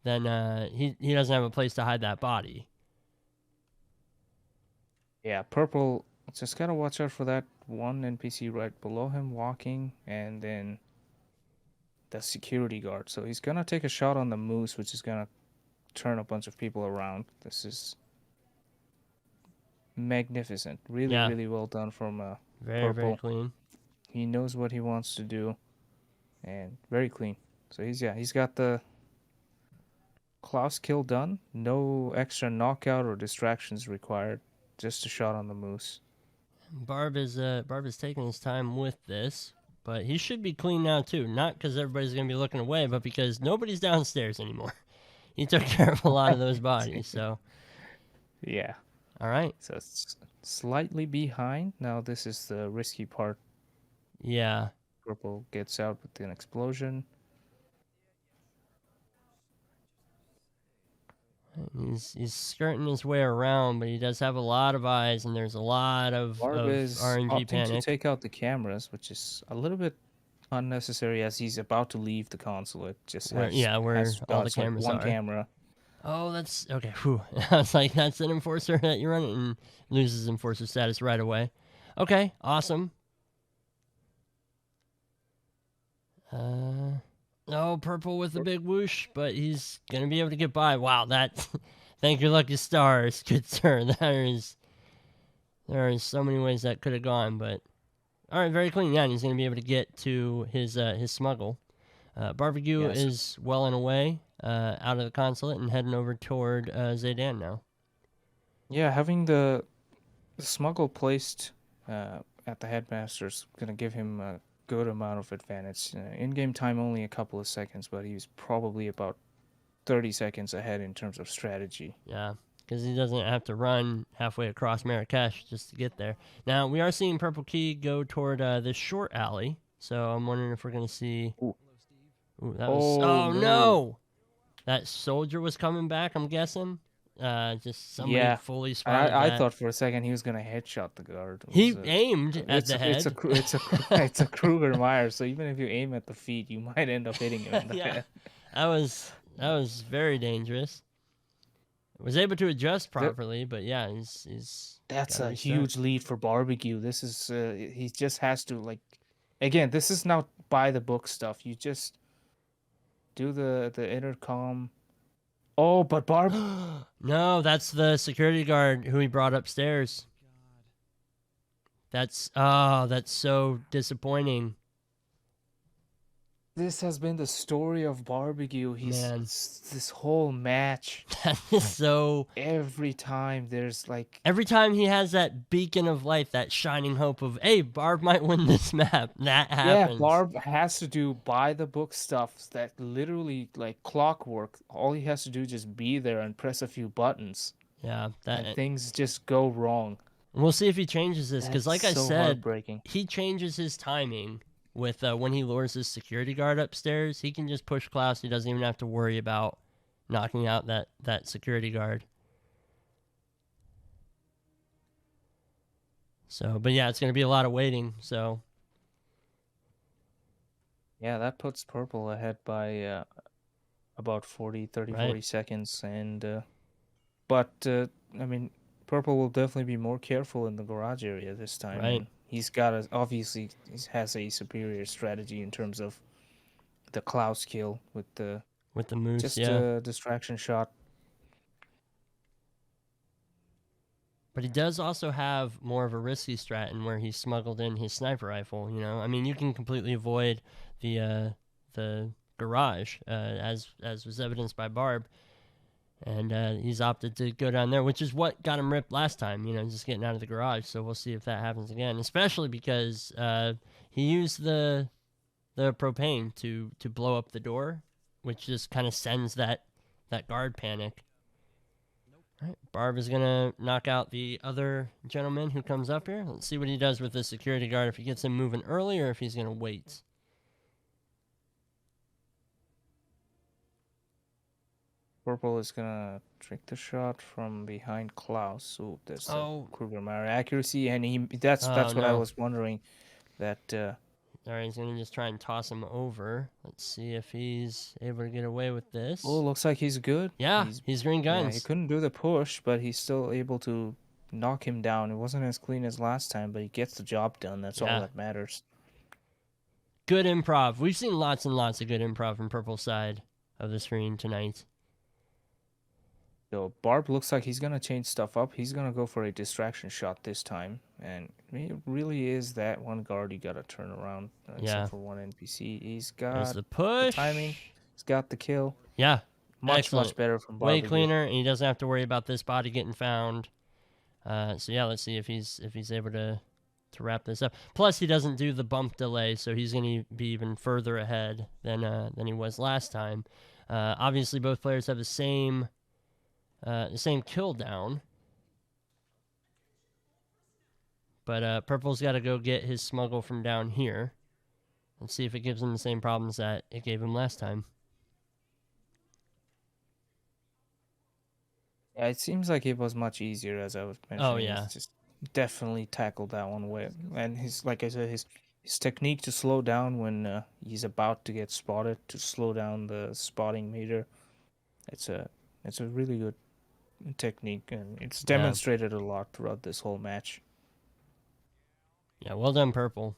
then he doesn't have a place to hide that body. Yeah, purple. Just gotta watch out for that one NPC right below him walking, and then the security guard. So he's gonna take a shot on the moose, which is gonna turn a bunch of people around. This is magnificent. Really, really well done from very purple. very clean. He knows what he wants to do, and very clean. So he's got the Klaus kill done. No extra knockout or distractions required. Just a shot on the moose. Barb is taking his time with this, but he should be clean now too. Not because everybody's gonna be looking away, but because nobody's downstairs anymore. He took care of a lot of those bodies. So yeah. All right. So it's slightly behind. Now this is the risky part. Yeah. Purple gets out with an explosion. He's skirting his way around, but he does have a lot of eyes, and there's a lot of RNG opting panic. to take out the cameras, which is a little bit unnecessary as he's about to leave the console. It just where all the cameras one are. camera. Oh, that's okay. Whew. I was like, that's an enforcer that you're running, and loses enforcer status right away. Okay, awesome. No, purple with a big whoosh, but he's gonna be able to get by. Wow, that thank your lucky stars, good sir. There are so many ways that could have gone, but all right, very clean. Yeah, and he's gonna be able to get to his smuggle. Barbecue is well and away out of the consulate and heading over toward Zaydan now. Yeah, having the smuggle placed at the headmaster's gonna give him a good amount of advantage. In-game time only a couple of seconds, but he's probably about 30 seconds ahead in terms of strategy. Yeah, because he doesn't have to run halfway across Marrakesh just to get there. Now, we are seeing PurpleKey go toward this short alley, so I'm wondering if we're going to see... Ooh, that was... Oh, no! That soldier was coming back, I'm guessing. Just somebody fully spotted I that. thought for a second he was gonna headshot the guard. He aimed at the head. It's a Kruger Meyer, so even if you aim at the feet, you might end up hitting him in the head. That was very dangerous. Was able to adjust properly, but yeah, he's that's a huge lead for Barbecue. This is he just has to, like, again, this is not by the book stuff. You just do the intercom. Oh, but Barb... No, that's the security guard who he brought upstairs. That's so disappointing. This has been the story of Barbecue. This whole match. That is so... Every time there's like... Every time he has that beacon of light, that shining hope of, hey, Barb might win this map, that happens. Yeah, Barb has to do by-the-book stuff that literally, like clockwork. All he has to do is just be there and press a few buttons. Yeah. And things just go wrong. We'll see if he changes this, because like I said, heartbreaking. He changes his timing with when he lures his security guard upstairs. He can just push Klaus. He doesn't even have to worry about knocking out that security guard. So, but yeah, it's going to be a lot of waiting, so. Yeah, that puts Purple ahead by about 40 seconds. And, but, I mean, Purple will definitely be more careful in the garage area this time. Right. And he's got obviously he has a superior strategy in terms of the Klaus kill with the moose, just yeah. a distraction shot. But he does also have more of a risky strat in where he smuggled in his sniper rifle. You know, I mean, you can completely avoid the garage, as was evidenced by Barb, and he's opted to go down there, which is what got him ripped last time. You know, just getting out of the garage. So we'll see if that happens again, especially because he used the propane to blow up the door, which just kind of sends that guard panic. All right, Barb is going to knock out the other gentleman who comes up here. Let's see what he does with the security guard, if he gets him moving early or if he's going to wait. Purple is gonna trick the shot from behind Klaus. So there's Oh. the Krugermeyer accuracy, and that's what I no. was wondering. That All right, he's going to just try and toss him over. Let's see if he's able to get away with this. oh, looks like he's good. Yeah, he's green Yeah, guns. he couldn't do the push, but he's still able to knock him down. It wasn't as clean as last time, but he gets the job done. That's all Yeah. that matters. Good improv. We've seen lots and lots of good improv from Purple's side of the screen tonight. So Barb looks like he's gonna change stuff up. He's gonna go for a distraction shot this time, and it really is that one guard you gotta turn around. Yeah. Except for one NPC. He's There's got the the push. timing. He's got the kill. Yeah, Much excellent. better from Way Barbegue. cleaner, and he doesn't have to worry about this body getting found. So yeah, let's see if he's able to wrap this up. Plus, he doesn't do the bump delay, so he's going to be even further ahead than he was last time. Obviously, both players have the same kill down, but Purple's got to go get his smuggle from down here. Let's see if it gives him the same problems that it gave him last time. Yeah, it seems like it was much easier, as I was mentioning. Oh, yeah. He's just definitely tackled that one well. And like I said, his technique to slow down when he's about to get spotted, to slow down the spotting meter, it's a really good technique, and it's demonstrated a lot throughout this whole match. Yeah, well done, Purple.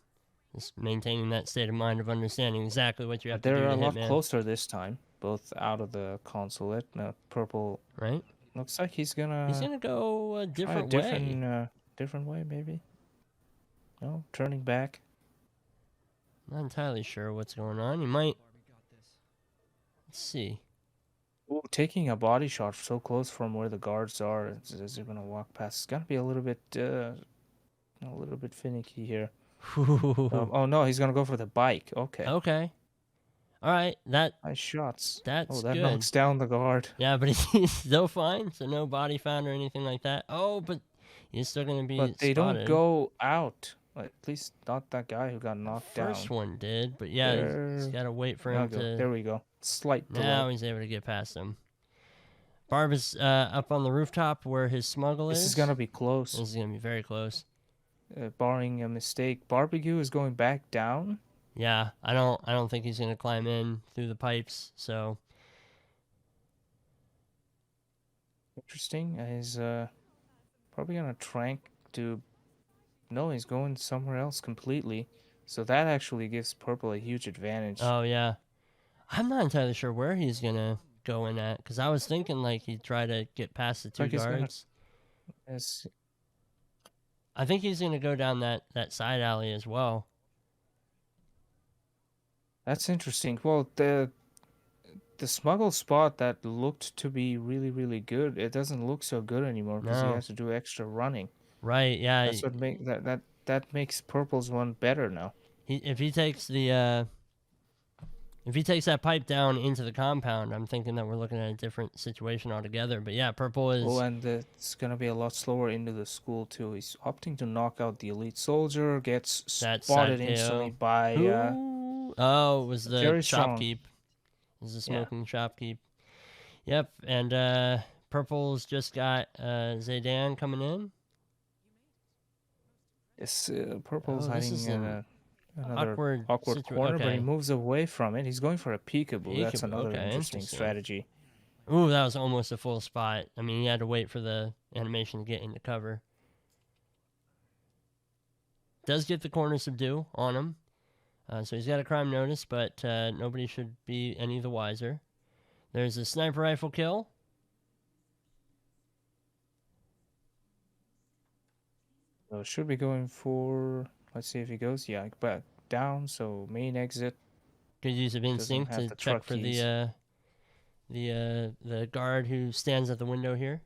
Just maintaining that state of mind of understanding exactly what you have to do They're to a lot hit, man. closer this time, both out of the consulate. Purple Right? looks like he's gonna go a try different way. different way, maybe. No, turning back. Not entirely sure what's going on. He might. Let's see. Ooh, taking a body shot so close from where the guards are as you're gonna walk past. It's gonna be a little bit finicky here. Oh no, he's gonna go for the bike. Okay. Okay. All right. Nice shots. That's that good. knocks down the guard. Yeah, but he's still fine. So no body found or anything like that. Oh, but he's still gonna be. But they spotted. don't go out. At least not that guy who got knocked down. First one did, but yeah, he's got to wait for him to. There we go. Slight delay. Now he's able to get past him. Barb is up on the rooftop where his smuggle is. This is gonna be close. This is gonna be very close. Barring a mistake, Barbegue is going back down. Yeah, I don't think he's gonna climb in through the pipes. So interesting. He's probably gonna trank to. No, he's going somewhere else completely. So that actually gives Purple a huge advantage. Oh yeah, I'm not entirely sure where he's gonna go in at, because I was thinking like he'd try to get past the two guards. I think he's gonna go down that side alley as well. That's interesting. Well, the smuggle spot that looked to be really, really good, it doesn't look so good anymore because he has to do extra running. Right, yeah. That's what that makes Purple's one better now. If he takes that pipe down into the compound, I'm thinking that we're looking at a different situation altogether. But yeah, Purple is. Oh, and it's gonna be a lot slower into the school too. He's opting to knock out the elite soldier. Gets spotted instantly by. Oh, it was the shopkeep. It was the smoking shopkeep. Yep, and Purple's just got Zaydan coming in. Yes, Purple's hiding in another awkward corner, but he moves away from it. He's going for a peekaboo. That's another interesting strategy. Ooh, that was almost a full spot. I mean, he had to wait for the animation to get into cover. Does get the corner subdue on him. So he's got a crime notice, but nobody should be any the wiser. There's a sniper rifle kill. So should be going for, let's see if he goes. Yeah, back down, so main exit. Good use of instinct have to the check truck for keys. the guard who stands at the window here.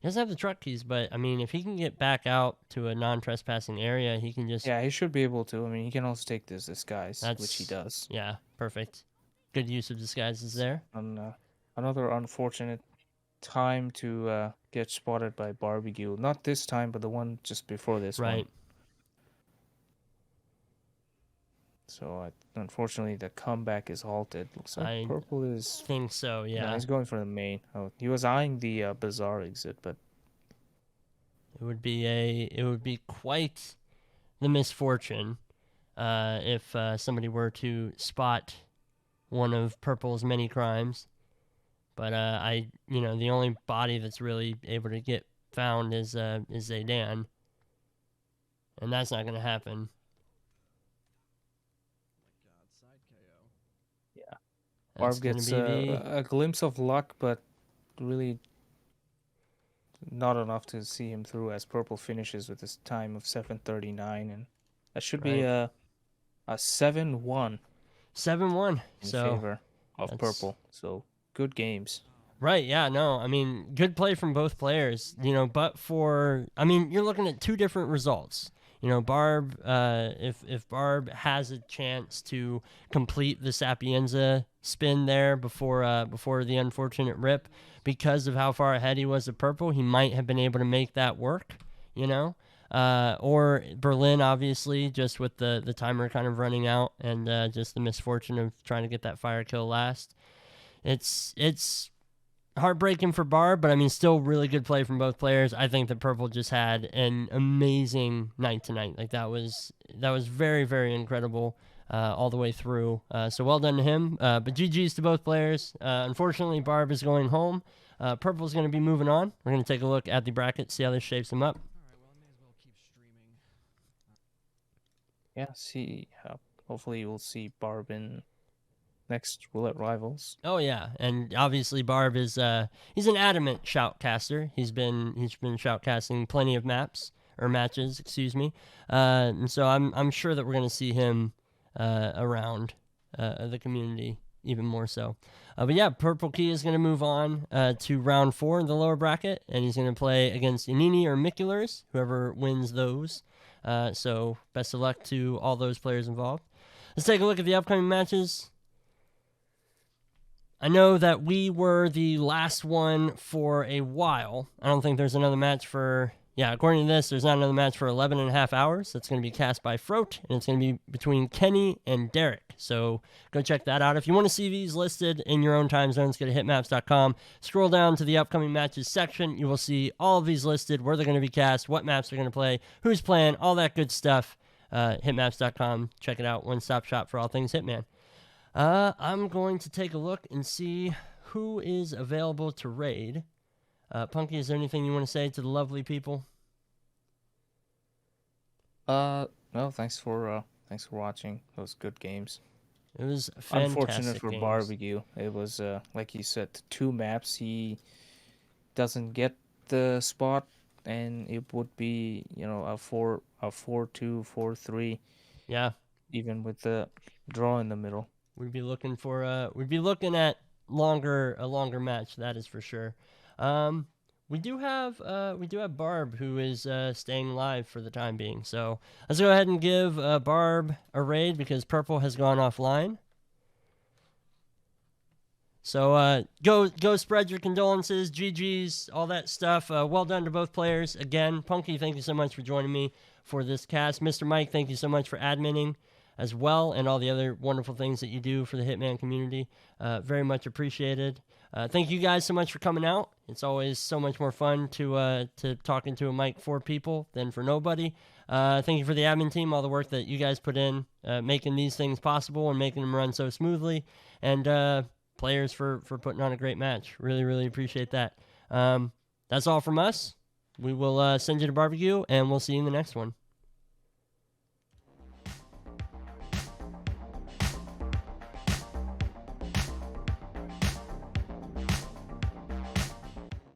He doesn't have the truck keys, but I mean, if he can get back out to a non-trespassing area, he can just Yeah, he should be able to. I mean, he can also take this disguise, which he That's- does. yeah, perfect. Good use of disguises there. And another unfortunate time to get spotted by barbegue. Not this time, but the one just before this one. Right. So unfortunately, the comeback is halted. Looks like I purple is. Think so. No, Yeah. he's going for the main. Oh, he was eyeing the bazaar exit, but It would be quite the misfortune if somebody were to spot one of Purple's many crimes. But the only body that's really able to get found is Zaydan, and that's not going to happen. God, side KO. Barb That's gonna gets be a glimpse of luck, but really not enough to see him through. As purple finishes with his time of 7:39, and that should be a 7-1 7-1. in So favor of that's- purple. So good games. right, yeah, no, I mean, good play from both players, but you're looking at two different results. Barb, if Barb has a chance to complete the Sapienza spin there before the unfortunate rip, because of how far ahead he was of purple, he might have been able to make that work, or Berlin, obviously, just with the timer kind of running out and just the misfortune of trying to get that fire kill last. It's heartbreaking for Barb, but I mean, still really good play from both players. I think that purple just had an amazing night tonight. Like that was very, very incredible all the way through. So well done to him. But GG's to both players. Unfortunately, Barb is going home. Purple's going to be moving on. We're going to take a look at the bracket, see how this shapes them up. Alright, well, I may as well keep streaming. Yeah, see. Hopefully, we'll see Barb in next Roulette Rivals. Oh yeah, and obviously Barb is he's an adamant shoutcaster. He's been shoutcasting plenty of matches, excuse me. And so I'm sure that we're going to see him around the community even more so. But yeah, PurpleKey is going to move on to round 4 in the lower bracket, and he's going to play against Inini or Mikulers, whoever wins those. So best of luck to all those players involved. Let's take a look at the upcoming matches. I know that we were the last one for a while. I don't think there's another match according to this, there's not another match for 11 and a half hours. That's going to be cast by Frote, and it's going to be between Kenny and Derek. So go check that out. If you want to see these listed in your own time zones, go to hitmaps.com. Scroll down to the upcoming matches section. You will see all of these listed, where they're going to be cast, what maps they're going to play, who's playing, all that good stuff. Hitmaps.com. Check it out. One-stop shop for all things Hitman. I'm going to take a look and see who is available to raid. Punky, is there anything you want to say to the lovely people? No, thanks for watching those good games. It was fantastic. Unfortunate for games. Barbecue. It was like you said, 2 maps. He doesn't get the spot, and it would be a 4-2, 4-3, Yeah, even with the draw in the middle. we'd be looking at a longer match. That is for sure. We do have Barb, who is staying live for the time being. So let's go ahead and give Barb a raid because Purple has gone offline. So go spread your condolences, GGs, all that stuff. Well done to both players. Again, Punky, thank you so much for joining me for this cast. Mr. Mike, thank you so much for adminning as well, and all the other wonderful things that you do for the Hitman community. Very much appreciated. Thank you guys so much for coming out. It's always so much more fun to talking to a mic for people than for nobody. Thank you for the admin team, all the work that you guys put in, making these things possible and making them run so smoothly. And players for putting on a great match. Really, really appreciate that. That's all from us. We will send you to barbecue, and we'll see you in the next one.